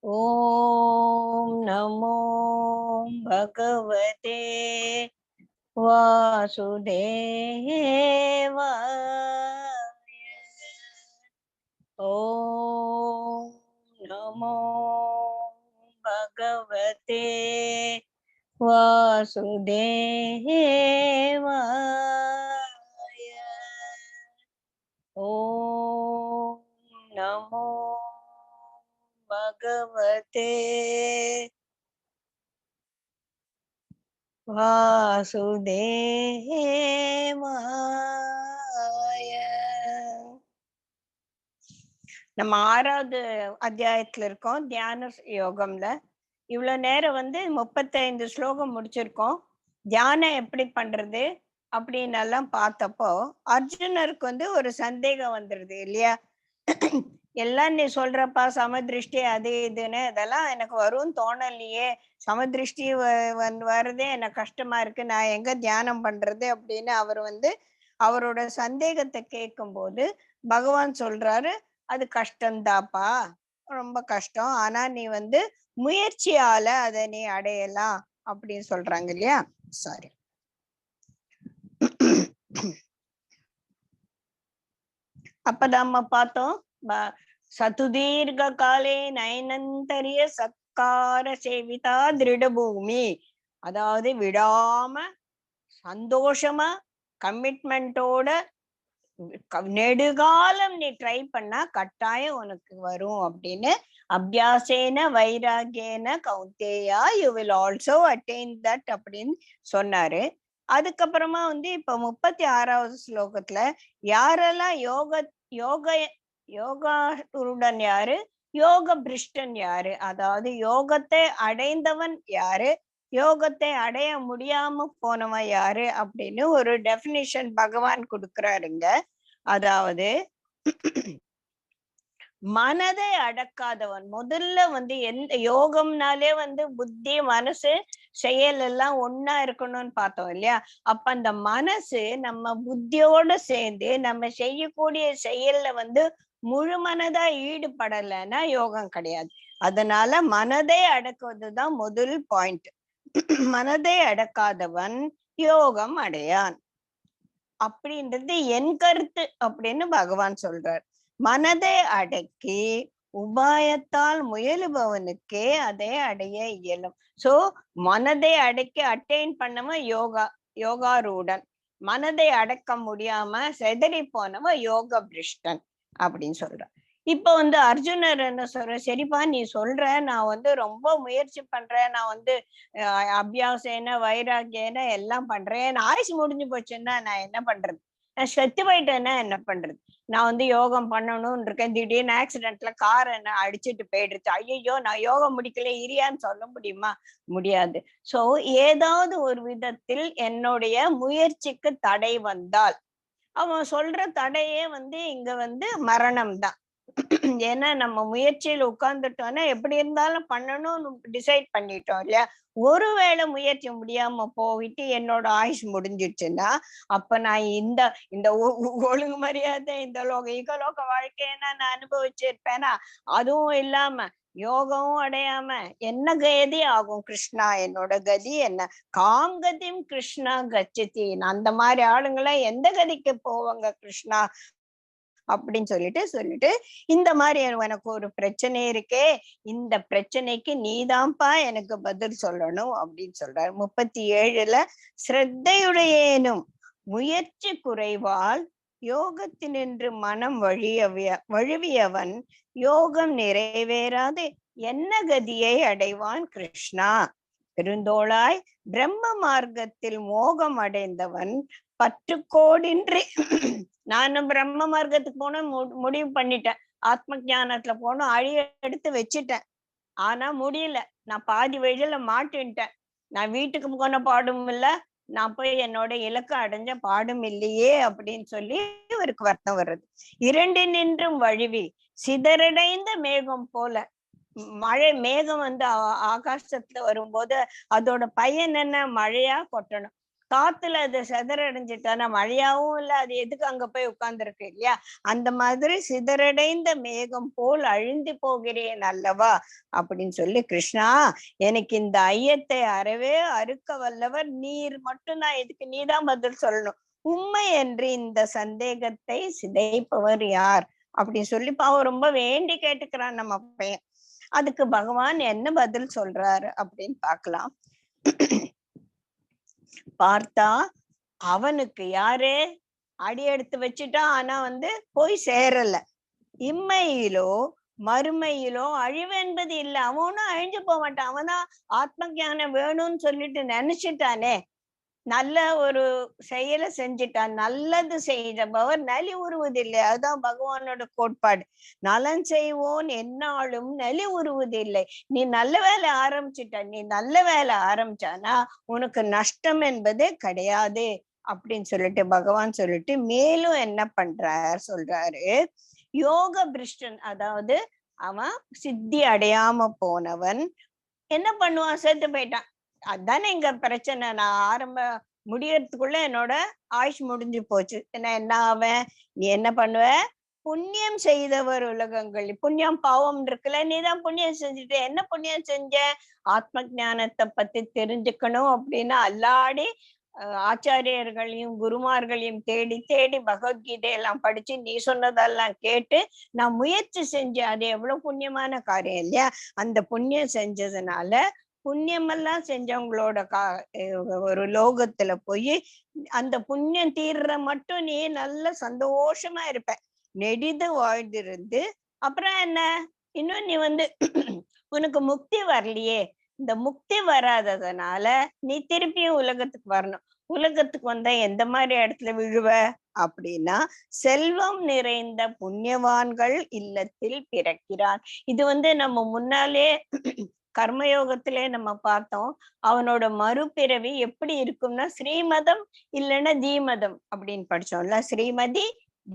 ஓம் நமோ பகவதே வாசுதேவாய. ஓம் நமோ பகவதே வாசுதேவாய. ஓம் நமோ பகவதே வாசுதேவாய. நம்ம 6வது அத்தியாயத்துல இருக்கோம், தியான யோகம்ல. இவ்வளவு நேரம் 35 ஸ்லோகம் முடிச்சிருக்கோம். தியானம் எப்படி பண்றது அப்படின்னு எல்லாம் பார்த்தப்போ அர்ஜுனருக்கு ஒரு சந்தேகம் வந்துருது இல்லையா? எல்லாம் நீ சொல்றப்பா சமதிருஷ்டி அது இதுன்னு, இதெல்லாம் எனக்கு வரும்னு தோணலையே. சமதிருஷ்டி வர்றதே எனக்கு கஷ்டமா இருக்கு, நான் எங்க தியானம் பண்றது அப்படின்னு அவர் அவரோட சந்தேகத்தை கேட்கும்போது பகவான் சொல்றாரு, அது கஷ்டம்தாப்பா, ரொம்ப கஷ்டம். ஆனா நீ முயற்சியால அதை நீ அடையலாம் அப்படின்னு சொல்றாங்க இல்லையா? சாரி. அப்ப நம்ம பார்த்தோம், சதுதீர்க காலே நயனந்தரிய சத்கார சேவிதா திருடபூமி. அதாவது விடாம சந்தோஷமா கமிட்மெண்டோட நெடுகாலம் நீ ட்ரை பண்ணா கட்டாயம் உனக்கு வரும் அப்படின்னு. அபியாசேன வைராகியேன Kaunteya you will also attain that அப்படின்னு சொன்னாரு. அதுக்கப்புறமா இப்ப 36வது ஸ்லோகத்துல யாரெல்லாம் யோகாருடன் யாரு, யோக பிருஷ்டன் யாரு, அதாவது யோகத்தை அடைந்தவன் யாரு, யோகத்தை அடைய முடியாம போனவன் யாரு அப்படின்னு ஒரு டெபினிஷன் பகவான் கொடுக்கிறாருங்க. அதாவது மனதை அடக்காதவன். முதல்ல எந்த யோகம்னாலே புத்தி மனசு செயல் எல்லாம் ஒன்னா இருக்கணும்னு பார்த்தோம் இல்லையா? அப்ப அந்த மனசு நம்ம புத்தியோட சேர்ந்து நம்ம செய்யக்கூடிய செயல்ல முழு மனதா ஈடுபடலைன்னா யோகம் கிடையாது. அதனால மனதை அடக்குவதுதான் முதல் பாயிண்ட். மனதை அடக்காதவன் யோகம் அடையான் அப்படின்றது என் கருத்து அப்படின்னு பகவான் சொல்றார். மனதை அடக்கி உபாயத்தால் முயலுபவனுக்கே அதை அடைய இயலும். சோ மனதை அடக்கி அட்டைன் பண்ணவன் யோகாரூடன், மனதை அடக்க முடியாம செதறி போனவன் யோக பிருஷ்டன் அப்படின்னு சொல்றான். இப்ப அர்ஜுனர் என்ன சொல்ற, சரிப்பா நீ சொல்ற, நான் ரொம்ப முயற்சி பண்றேன், நான் அபியாசேன வைராகியன எல்லாம் பண்றேன், ஆயுசு முடிஞ்சு போச்சுன்னா நான் என்ன பண்றது, நான் செத்து போயிட்டேன்னா என்ன பண்றது, நான் யோகம் பண்ணணும்னு இருக்கேன், திடீர்னு ஆக்சிடென்ட்ல கார் என்ன அடிச்சுட்டு போயிடுச்சு, ஐயோ நான் யோகம் முடிக்கல இரியான்னு சொல்ல முடியுமா? முடியாது. சோ ஏதாவது ஒரு விதத்தில் என்னுடைய முயற்சிக்கு தடை வந்தால், அவன் சொல்ற தடையே இங்க மரணம் தான். ஏன்னா நம்ம முயற்சியில உட்கார்ந்துட்டோம்னா எப்படி இருந்தாலும் பண்ணணும்னு டிசைட் பண்ணிட்டோம் இல்லையா? ஒருவேளை முயற்சி முடியாம போயிட்டு என்னோட ஆயுஷ் முடிஞ்சிடுச்சுன்னா, அப்ப நான் இந்த இந்த ஒழுங்கு மரியாதை இந்த இகலோக வாழ்க்கையை நான் அனுபவிச்சிருப்பேனா? அதுவும் இல்லாம யோகமும் அடையாம என்ன கதி ஆகும் கிருஷ்ணா? என்னோட கதி என்ன? காம் கதிம் கிருஷ்ணா கச்சதி. அந்த மாதிரி ஆளுங்களை எந்த கதிக்கு போவாங்க கிருஷ்ணா அப்படின்னு சொல்லிட்டு இந்த மாதிரி எனக்கு ஒரு பிரச்சனை இருக்கே, இந்த பிரச்சனைக்கு நீதான்ப்பா எனக்கு பதில் சொல்லணும் அப்படின்னு சொல்றாரு. 37ல ஸ்ரத்தையுடையேனும் முயற்சி குறைவால் யோகத்தினின்று மனம் வழுவியவன் யோகம் நிறைவேறாது என்ன கதியை அடைவான் கிருஷ்ணா? பெருந்தோளாய் பிரம்ம மார்க்கத்தில் மோகம் அடைந்தவன் பற்றுக்கோடின்றி நானும் பிரம்ம மார்க்கத்துக்கு போன முடிவு பண்ணிட்டேன், ஆத்ம ஞானத்துல போனோம் அழிய எடுத்து வச்சுட்டேன், ஆனா முடியல, நான் பாதி வழியில மாட்டின்ட்டேன், நான் வீட்டுக்கு போன பாடும் இல்ல, நான் போய் என்னோட இலக்கு அடைஞ்ச பாடும் இல்லையே அப்படின்னு சொல்லி இவருக்கு வருத்தம் வருது. இரண்டு நின்றும் வழுவி சிதறடைந்த மேகம் போல. மழை மேகம் ஆகாசத்துல வரும்போது அதோட பயன் என்ன? மழையா கொட்டணும். காத்துல அது சிதறடைஞ்சிட்டானா மழையாவும் இல்ல, அது எதுக்கு அங்க போய் உட்கார்ந்துருக்கு இல்லையா? அந்த மாதிரி சிதறடைந்த மேகம் போல் அழிந்து போகிறேன் அல்லவா அப்படின்னு சொல்லி, கிருஷ்ணா எனக்கு இந்த ஐயத்தை அறவே அறுக்க வல்லவர் நீர் மட்டும்தான், இதுக்கு நீதான் பதில் சொல்லணும். உண்மை என்று இந்த சந்தேகத்தை சிதைப்பவர் யார் அப்படின்னு சொல்லி பாவம் ரொம்ப வேண்டி கேட்டுக்கிறான் நம்ம பையன். அதுக்கு பகவான் என்ன பதில் சொல்றாரு அப்படின்னு பார்க்கலாம். பார்த்தா அவனுக்கு யாரு அடி எடுத்து வச்சுட்டான், ஆனா போய் சேரல. இம்மையிலோ மறுமையிலோ அழிவு என்பது இல்லை. அவனும் அழிஞ்சு போக மாட்டான். அவனா ஆத்ம ஞானம் வேணும்னு சொல்லிட்டு நினைச்சிட்டானே, நல்ல ஒரு செயலை செஞ்சிட்டான். நல்லது செய்தபவர் நலி உருவதில்லை. அதுதான் பகவானோட கோட்பாடு. நலன் செய்வோன் என்னாலும் நலி உருவதில்லை. நீ நல்ல வேலை ஆரம்பிச்சுட்ட, நீ நல்ல வேலை ஆரம்பிச்சானா உனக்கு நஷ்டம் என்பதே கிடையாது அப்படின்னு சொல்லிட்டு பகவான் சொல்லிட்டு மேலும் என்ன பண்றார் சொல்றாரு. யோக பிருஷ்டன், அதாவது அவன் சித்தி அடையாம போனவன் என்ன பண்ணுவான், செத்து போயிட்டான். அதானே இங்க பிரச்சனை. நான் ஆரம்ப முடியறதுக்குள்ள என்னோட ஆயுஷ் முடிஞ்சு போச்சு. என்ன அவன் நீ என்ன பண்ணுவ, புண்ணியம் செய்தவர் உலகங்கள். புண்ணியம் பாவம் இருக்குல்ல, நீதான் புண்ணியம் செஞ்சுட்ட. என்ன புண்ணியம் செஞ்ச, ஆத்ம ஞானத்தை பத்தி தெரிஞ்சுக்கணும் அப்படின்னு அல்லாடி ஆச்சாரியர்களையும் குருமார்களையும் தேடி தேடி பகவத்கீதை எல்லாம் படிச்சு நீ சொன்னதெல்லாம் கேட்டு நான் முயற்சி செஞ்சேன். அது எவ்வளவு புண்ணியமான காரியம் இல்லையா? அந்த புண்ணியம் செஞ்சதுனால புண்ணியமெல்லாம் செஞ்சவங்களோட ஒரு லோகத்துல போய் அந்த புண்ணியம் தீர்ற மட்டும் நீ நல்ல சந்தோஷமா இருப்ப, நெடிது வாழ்ந்திருந்து. அப்புறம் என்ன, இன்னும் நீ உனக்கு முக்தி வரலையே. இந்த முக்தி வராததுனால நீ திருப்பியும் உலகத்துக்கு வரணும். உலகத்துக்கு வந்தா எந்த மாதிரி இடத்துல விழுவ அப்படின்னா, செல்வம் நிறைந்த புண்ணியவான்கள் இல்லத்தில் பிறக்கிறான். இது நம்ம முன்னாலே கர்மயோகத்திலே நம்ம பார்த்தோம். அவனோட மறுபிறவி எப்படி இருக்கும்னா ஸ்ரீமதம் இல்லைன்னா தீமதம் அப்படின்னு படிச்சோம்ல. ஸ்ரீமதி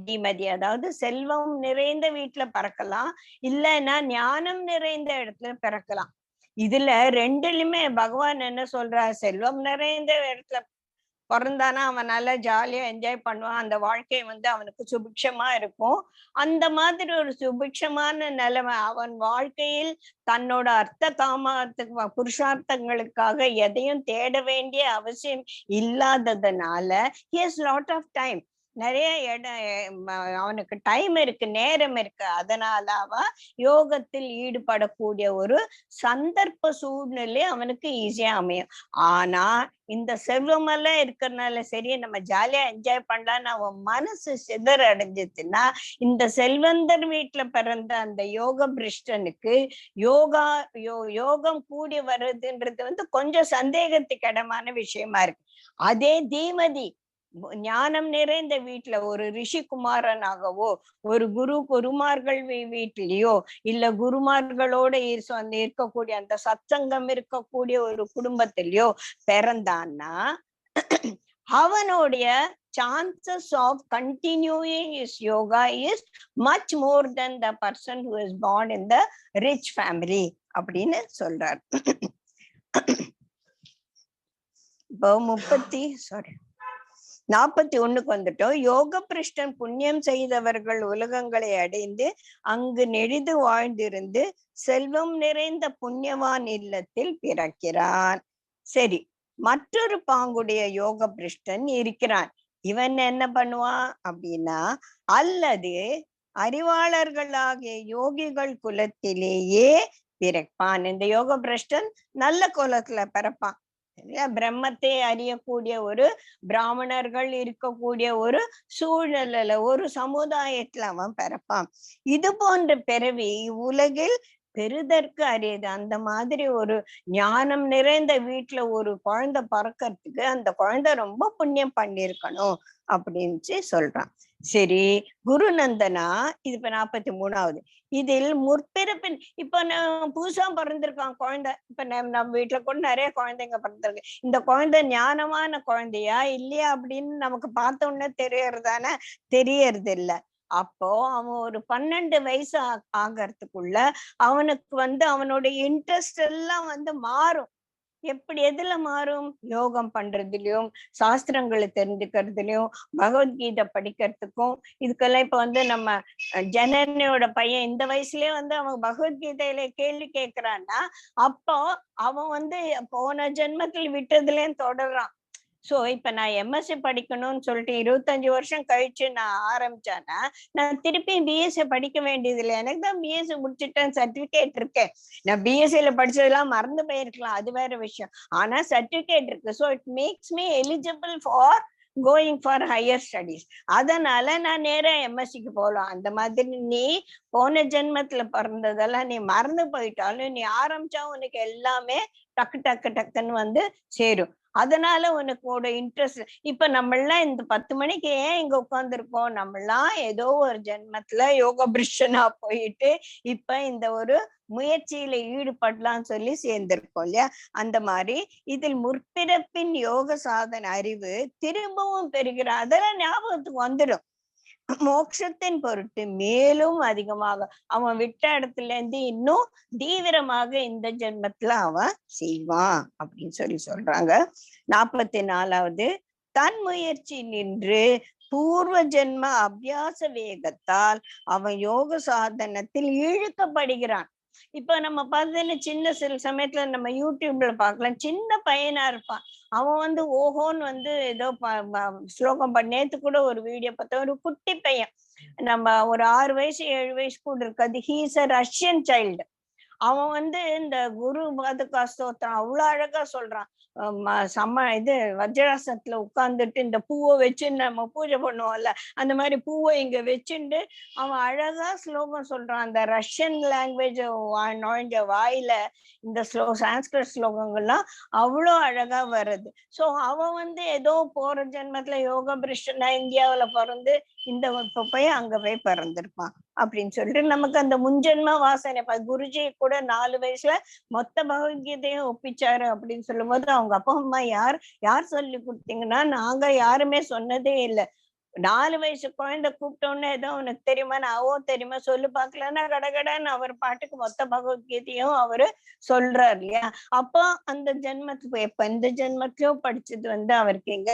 தீமதி, அதாவது செல்வம் நிறைந்த வீட்டுல பிறக்கலாம், இல்லைன்னா ஞானம் நிறைந்த இடத்துல பிறக்கலாம். இதுல ரெண்டுலயுமே பகவான் என்ன சொல்றார், செல்வம் நிறைந்த இடத்துல பிறந்தானா அவன் நல்லா ஜாலியா என்ஜாய் பண்ணுவான். அந்த வாழ்க்கை அவனுக்கு சுபிக்ஷமா இருக்கும். அந்த மாதிரி ஒரு சுபிக்ஷமான நிலைமை அவன் வாழ்க்கையில் தன்னோட அர்த்த காமத்துக்கு புருஷார்த்தங்களுக்காக எதையும் தேட வேண்டிய அவசியம் இல்லாததுனால he has lot of time. நிறைய அவனுக்கு டைம் இருக்கு, நேரம் இருக்கு. அதனால அவன் யோகத்தில் ஈடுபடக்கூடிய ஒரு சந்தர்ப்ப சூழ்நிலை அவனுக்கு ஈஸியா அமையும். ஆனா இந்த செல்வமெல்லாம் இருக்கிறதுனால சரி நம்ம ஜாலியா என்ஜாய் பண்ணலான்னு அவன் மனசு சிதற அடைஞ்சிச்சுன்னா, இந்த செல்வந்தர் வீட்டுல பிறந்த அந்த யோக பிருஷ்டனுக்கு யோகம் கூடி வருதுன்றது கொஞ்சம் சந்தேகத்துக்கு இடமான விஷயமா இருக்கு. அதே தீமதி ஞானம் நிறைந்த வீட்டுல ஒரு ரிஷி குமாரனாகவோ, ஒரு குருமார்கள் வீட்டிலேயோ, இல்ல குருமார்களோட இருக்கக்கூடிய அந்த சத்சங்கம் இருக்கக்கூடிய ஒரு குடும்பத்திலயோ பிறந்தான்னா அவனுடைய chances of continuing his yoga is much more than the person who is born in the rich family அப்படின்னு சொல்றார். இப்போ 41க்கு வந்துட்டோம். யோக பிருஷ்டன் புண்ணியம் செய்தவர்கள் உலகங்களை அடைந்து அங்கு நெடிது வாழ்ந்திருந்து செல்வம் நிறைந்த புண்ணியவான் இல்லத்தில் பிறக்கிறான். சரி, மற்றொரு பாங்குடைய யோக பிருஷ்டன் இருக்கிறான். இவன் என்ன பண்ணுவான் அப்படின்னா, அல்லது அறிவாளர்களாகிய யோகிகள் குலத்திலேயே பிறப்பான். இந்த யோக பிருஷ்டன் நல்ல குலத்துல பிறப்பான். பிரம்மத்தை அறியக்கூடிய ஒரு பிராமணர்கள் இருக்கக்கூடிய ஒரு சூழல்ல ஒரு சமுதாயத்துல அவன் பிறப்பான். இது போன்ற பிறவி உலகில் பெருதற்கு அரியது. அந்த மாதிரி ஒரு ஞானம் நிறைந்த வீட்டுல ஒரு குழந்தை பிறக்கிறதுக்கு அந்த குழந்தை ரொம்ப புண்ணியம் பண்ணிருக்கணும் அப்படின்னு சொல்றான். சரி, குருநந்தனா இது இப்ப 43வது. இதில் முற்பிறப்பின் இப்ப நான் புதுசா பிறந்திருக்கான் குழந்தை. இப்ப நம்ம வீட்டுல கூட நிறைய குழந்தைங்க பிறந்திருக்கு. இந்த குழந்தை ஞானமான குழந்தையா இல்லையா அப்படின்னு நமக்கு பார்த்த உடனே தெரியறதானே? தெரியறது இல்ல. அப்போ அவன் ஒரு 12 வயசு ஆகிறதுக்குள்ள அவனுக்கு அவனோட இன்ட்ரெஸ்ட் எல்லாம் மாறும். எப்படி எதுல மாறும்? யோகம் பண்றதுலயும், சாஸ்திரங்களை தெரிஞ்சுக்கிறதுலயும், பகவத்கீதை படிக்கிறதுக்கும், இதுக்கெல்லாம் இப்ப வந்து நம்ம ஜனனியோட பையன் இந்த வயசுலயே வந்து அவன் பகவத்கீதையில கேள்வி கேட்கிறான்னா, அப்போ அவன் வந்து போன ஜென்மத்தில் விட்டதுலயும் தொடர்றான். சோ இப்ப நான் எம்எஸ்சி படிக்கணும்னு சொல்லிட்டு 25 வருஷம் கழிச்சு நான் ஆரம்பிச்சேன்னா, நான் திருப்பி பிஎஸ்சி படிக்க வேண்டியது இல்லை. எனக்கு தான் பிஎஸ்சி முடிச்சுட்டேன், சர்டிபிகேட் இருக்கேன். நான் பிஎஸ்சியில படிச்சதெல்லாம் மறந்து போயிருக்கலாம், அது வேற விஷயம். ஆனா சர்டிபிகேட் இருக்கு. So it makes me eligible for going for higher studies. அதனால நான் நேரா எம்எஸ்சிக்கு போகலாம். அந்த மாதிரி நீ போன ஜென்மத்துல பிறந்ததெல்லாம் நீ மறந்து போயிட்டாலும் நீ ஆரம்பிச்சா உனக்கு எல்லாமே டக்கு டக்கு டக்குன்னு வந்து சேரும். அதனால உனக்கோட இன்ட்ரெஸ்ட் இப்ப நம்மளாம் இந்த 10 மணிக்கு ஏன் இங்க உட்கார்ந்துருக்கோம்? நம்மளாம் ஏதோ ஒரு ஜென்மத்துல யோக பிரிஷனா போயிட்டு இப்ப இந்த ஒரு முயற்சியில ஈடுபடலாம்னு சொல்லி சேர்ந்திருக்கோம் இல்லையா? அந்த மாதிரி இதில் முற்பிறப்பின் யோக சாதன அறிவு திரும்பவும் பெறுகிற அதெல்லாம் ஞாபகத்துக்கு வந்துடும். மோட்சத்தின் பொருட்டு மேலும் அதிகமாக அவன் விட்ட இடத்துல இருந்து இன்னும் தீவிரமாக இந்த ஜென்மத்துல அவன் செய்வான் அப்படின்னு சொல்லி சொல்றாங்க. 44வது, தன் முயற்சி நின்று பூர்வ ஜென்ம அபியாச வேகத்தால் அவன் யோக சாதனத்தில் இழுக்கப்படுகிறான். இப்ப நம்ம பார்த்ததுல சின்ன சில சமயத்துல நம்ம யூடியூப்ல பார்க்கலாம், சின்ன பையனா இருப்பான். அவன் வந்து ஓஹோன்னு வந்து ஏதோ ஸ்லோகம் நேத்து கூட ஒரு வீடியோ பார்த்தேன், ஒரு குட்டி பையன், நம்ம ஒரு 6 வயசு 7 வயசு கூட இருக்காது. He is a Russian child. அவன் வந்து இந்த குரு பாதுகா ஸ்தோத்திரம் அவ்வளவு அழகா சொல்றான். இது வஜ்ராசனத்துல உட்கார்ந்துட்டு இந்த பூவை வச்சு நம்ம பூஜை பண்ணுவோம்ல, அந்த மாதிரி பூவை இங்க வச்சுட்டு அவன் அழகா ஸ்லோகம் சொல்றான். அந்த ரஷ்யன் லாங்குவேஜ் நுழைஞ்ச வாயில இந்த சான்ஸ்கிரிட் ஸ்லோகங்கள்லாம் அவ்வளோ அழகா வருது. சோ அவன் வந்து ஏதோ போற ஜென்மத்துல யோக பிரிஷ்டனா இந்தியாவுல பிறந்து இந்த போய் அங்க போய் பிறந்திருப்பான் அப்படின்னு சொல்லிட்டு நமக்கு அந்த முன்ஜென்ம வாசனை. குருஜி கூட 4 வயசுல மொத்த பகவத்கீதையும் ஒப்பிச்சாரு அப்படின்னு சொல்லும் போது அவங்க அப்பா அம்மா யார் சொல்லி கொடுத்தீங்கன்னா, நாங்க யாருமே சொன்னதே இல்லை. 4 வயசு குழந்தை கூப்பிட்டோன்னு ஏதோ உனக்கு தெரியுமா, நான் தெரியுமா சொல்லு பாக்கலன்னா கடகடன்னு அவர் பாட்டுக்கு மொத்த பகவத்கீதையும் அவரு சொல்றாரு இல்லையா? அப்போ அந்த ஜென்மத்துக்கு எப்ப இந்த ஜென்மத்திலயும் படிச்சது வந்து அவருக்கு இங்க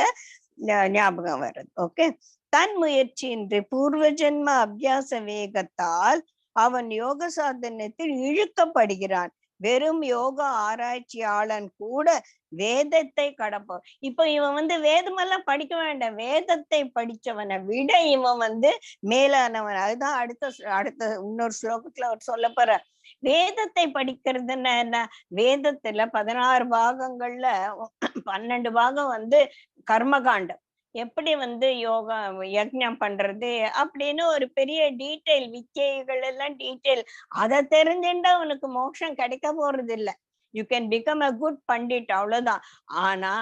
ஞாபகம் வருது. ஓகே, தன் முயற்சியின்றி பூர்வ ஜென்ம அபியாச வேகத்தால் அவன் யோக சாதனத்தில் இழுக்கப்படுகிறான். வெறும் யோக ஆராய்ச்சியாளன் கூட வேதத்தை கடப்போம். இப்ப இவன் வந்து வேதமெல்லாம் படிக்க வேண்டாம், வேதத்தை படிச்சவனை விட இவன் வந்து மேலானவன். அதுதான் அடுத்த இன்னொரு ஸ்லோகத்துல அவர் சொல்ல போற. வேதத்தை படிக்கிறதுன்னு என்ன? வேதத்துல 16 பாகங்கள்ல 12 பாகம் வந்து கர்மகாண்டம், எப்படி வந்து யோகா யஜ்ஞம் பண்றது அப்படின்னு ஒரு பெரிய டீட்டெயில், வித்தைகள் எல்லாம் டீட்டெயில். அதை தெரிஞ்சுட்டா உனக்கு மோட்சம் கிடைக்க போறது இல்லை. You can become a good Pandit, அவ்வளவுதான். ஆனா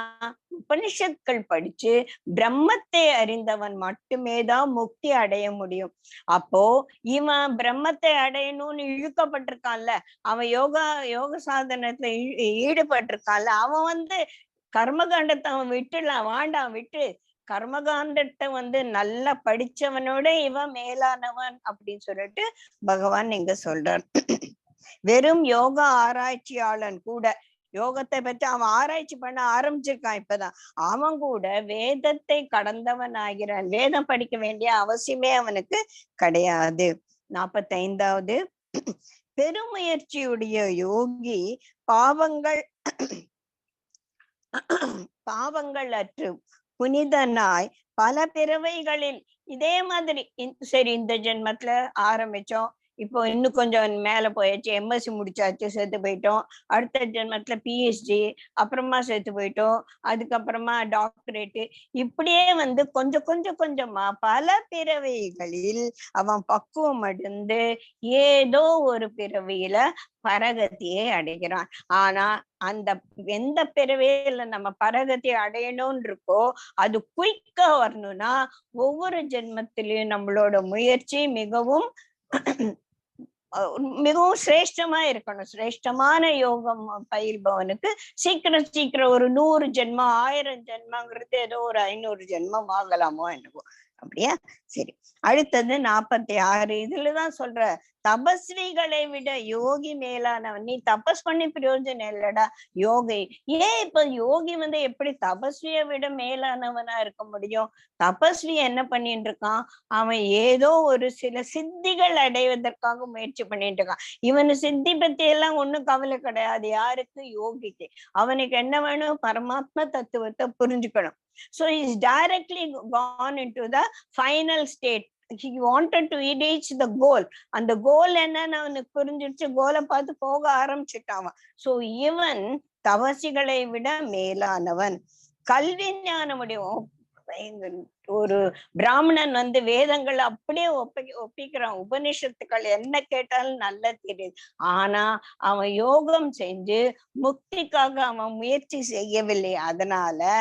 உபனிஷத்கள் படிச்சு பிரம்மத்தை அறிந்தவன் மட்டுமே தான் முக்தி அடைய முடியும். அப்போ இவன் பிரம்மத்தை அடையணும்னு இழுக்கப்பட்டிருக்கான்ல, அவன் யோக சாதனத்துல ஈடுபட்டிருக்கான்ல, அவன் வந்து கர்மகாண்டத்தை அவன் விட்டுலாம், வாண்டாம் விட்டு. கர்மகாண்டத்தை வந்து நல்லா படிச்சவனோட இவன் மேலானவன் அப்படின்னு சொல்லிட்டு பகவான் இங்க சொல்றார். வெறும் யோக ஆராய்ச்சியாளன் கூட, யோகத்தை பற்றி அவன் ஆராய்ச்சி பண்ண ஆரம்பிச்சிருக்கான் இப்பதான், அவன் கூட வேதத்தை கடந்தவன் ஆகிறான். வேதம் படிக்க வேண்டிய அவசியமே அவனுக்கு கிடையாது. 45வது, பெருமுயற்சியுடைய யோகி பாவங்கள் அற்று புனிதனாய் பல பிறவைகளில் இதே மாதிரி சரி இந்த ஜென்மத்துல ஆரம்பிச்சோம், இப்போ இன்னும் கொஞ்சம் மேல போயாச்சு, எம்எஸ்சி முடிச்சாச்சு, சேர்த்து போயிட்டோம். அடுத்த ஜென்மத்துல பிஹெச்டி, அப்புறமா சேர்த்து போயிட்டோம், அதுக்கப்புறமா டாக்டரேட்டு, இப்படியே வந்து கொஞ்சமா பல பிறவைகளில் அவன் பக்குவம் அடைந்து ஏதோ ஒரு பிறவியில பரகதியை அடைகிறான். ஆனா அந்த எந்த பிறவியில நம்ம பரகதி அடையணும்னு இருக்கோ அது குயிக்கா வரணும்னா ஒவ்வொரு ஜென்மத்திலயும் நம்மளோட முயற்சி மிகவும் சிரேஷ்டமா இருக்கணும். சிரேஷ்டமான யோகம் பயில்பவனுக்கு சீக்கிரம் ஒரு 100 ஜென்மம் 1000 ஜென்மங்கிறது ஏதோ ஒரு 500 ஜென்மம் ஆகலாமோ என்னவோ. அப்படியா? சரி. அடுத்தது 46. இதுலதான் சொல்ற, தபஸ்விகளை விட யோகி மேலானவன். நீ தபஸ் பண்ணி பிரயோஜனம் இல்லடா யோகி. ஏன் இப்ப யோகி வந்து எப்படி தபஸ்வியை விட மேலானவனா இருக்க முடியும்? தபஸ்வி என்ன பண்ணிட்டு இருக்கான்? அவன் ஏதோ ஒரு சில சித்திகள் அடைவதற்காக முயற்சி பண்ணிட்டு இருக்கான். இவனு சித்தி பத்தி எல்லாம் ஒண்ணும் கவலை கிடையாது. யாருக்கு? யோகிக்கு. அவனுக்கு என்ன வேணும்? பரமாத்ம தத்துவத்தை புரிஞ்சுக்கணும். So he's directly gone into the final state. He wanted to reach the goal. அந்த கோல் என்னன்னு அவனுக்கு புரிஞ்சிடுச்சு. கோலை பார்த்து போக ஆரம்பிச்சுட்டான். சோ இவன் தவசிகளை விட மேலானவன். கல்வி ஞானமுடைய ஒரு பிராமணன் வந்து வேதங்கள் அப்படியே ஒப்பிக்கிறான். உபனிஷத்துக்கள் என்ன கேட்டாலும் நல்லா தெரியுது. ஆனா அவன் யோகம் செஞ்சு முக்திக்காக அவன் முயற்சி செய்யவில்லை. அதனால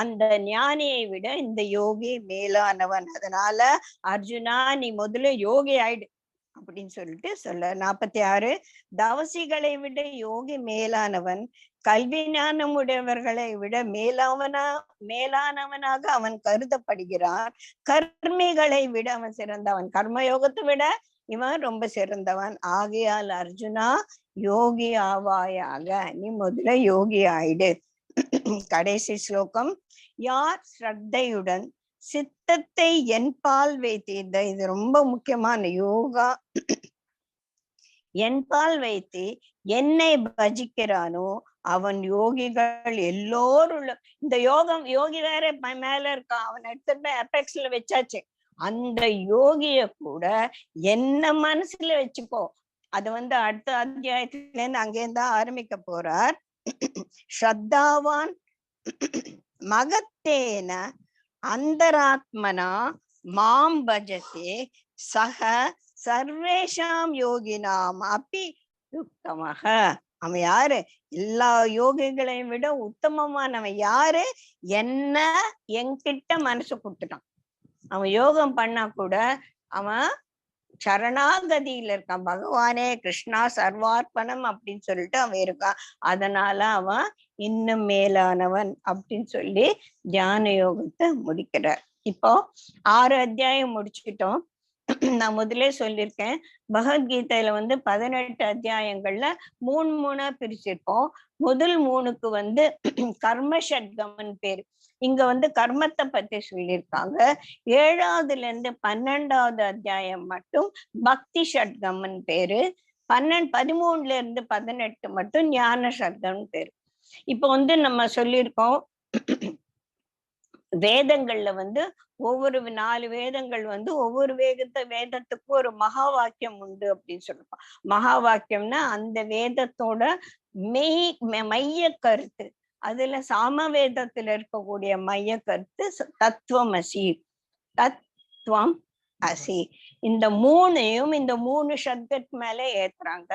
அந்த ஞானியை விட இந்த யோகி மேலானவன். அதனால அர்ஜுனா, நீ முதல்ல யோகி ஆயிடு அப்படின்னு சொல்லிட்டு சொல்ல. 46. தவசிகளை விட யோகி மேலானவன், கல்வி ஞானம் உடையவர்களை விட மேலானவனாக அவன் கருதப்படுகிறான். கர்மிகளை விட அவன் சிறந்தவன். கர்மயோகத்தை விட இவன் ரொம்ப சிறந்தவன். ஆகையால் அர்ஜுனா, யோகி ஆவாயாக. நீ முதல்ல யோகி ஆயிடு. கடைசி ஸ்லோகம். யார் ஸ்ரத்தையுடன் சித்தத்தை என்பால் வைத்து, இது ரொம்ப முக்கியமான யோகா, என்பால் வைத்து என்னை பஜிக்கிறானோ அவன் யோகிகள் எல்லோரும். இந்த யோகம் யோகி வேற மேல இருக்கான், அவன் எடுத்துட்டு அபெக்ஸ்ல வச்சாச்சு. அந்த யோகிய கூட என்ன மனசுல வச்சுக்கோ. அது வந்து அடுத்த அத்தியாயத்துல இருந்து அங்கேருந்து ஆரம்பிக்க போறார். ஸ்ரத்தாவான் மகத்தேன அந்தராத்மனா மாம் பஜதே சக சர்வேஷாம் யோகினாம் அப்பி யுக்தமாக. அவன் யாரு? எல்லா யோகிகளையும் விட உத்தமமானவன். யாரு? என்ன என்கிட்ட மனசு கொடுத்துட்டான். அவன் யோகம் பண்ணா கூட அவன் சரணாகதியில இருக்கான். பகவானே கிருஷ்ணா சர்வார்ப்பணம் அப்படின்னு சொல்லிட்டு அவன் இருக்கான். அதனால அவன் இன்னும் மேலானவன் அப்படின்னு சொல்லி தியான யோகத்தை முடிக்கிறார். இப்போ 6 அத்தியாயம் முடிச்சுட்டோம். நான் முதலே சொல்லியிருக்கேன், பகவத்கீதையில வந்து 18 அத்தியாயங்கள்ல 3 பிரிச்சிருப்போம். முதல் 3க்கு வந்து கர்ம ஷட்கம்னு பேரு. இங்க வந்து கர்மத்தை பத்தி சொல்லியிருக்காங்க. 7வதுல இருந்து 12வது அத்தியாயம் மட்டும் பக்தி ஷட்கம்னு பேரு. 13ல இருந்து 18 மட்டும் ஞான ஷட்கம்னு பேரு. இப்ப வந்து நம்ம சொல்லியிருக்கோம், வேதங்கள்ல வந்து ஒவ்வொரு 4 வேதங்கள் வந்து ஒவ்வொரு வேதத்துக்கும் ஒரு மகா வாக்கியம் உண்டு அப்படின்னு சொல்லுவோம். மகா வாக்கியம்னா அந்த வேதத்தோட மைய கருத்து. அதுல சாம வேதத்துல இருக்கக்கூடிய மைய கருத்து தத்துவம் அசி. தத்துவம் அசி. இந்த 3ஐயும் இந்த 3 சப்தத்து மேல ஏத்துறாங்க.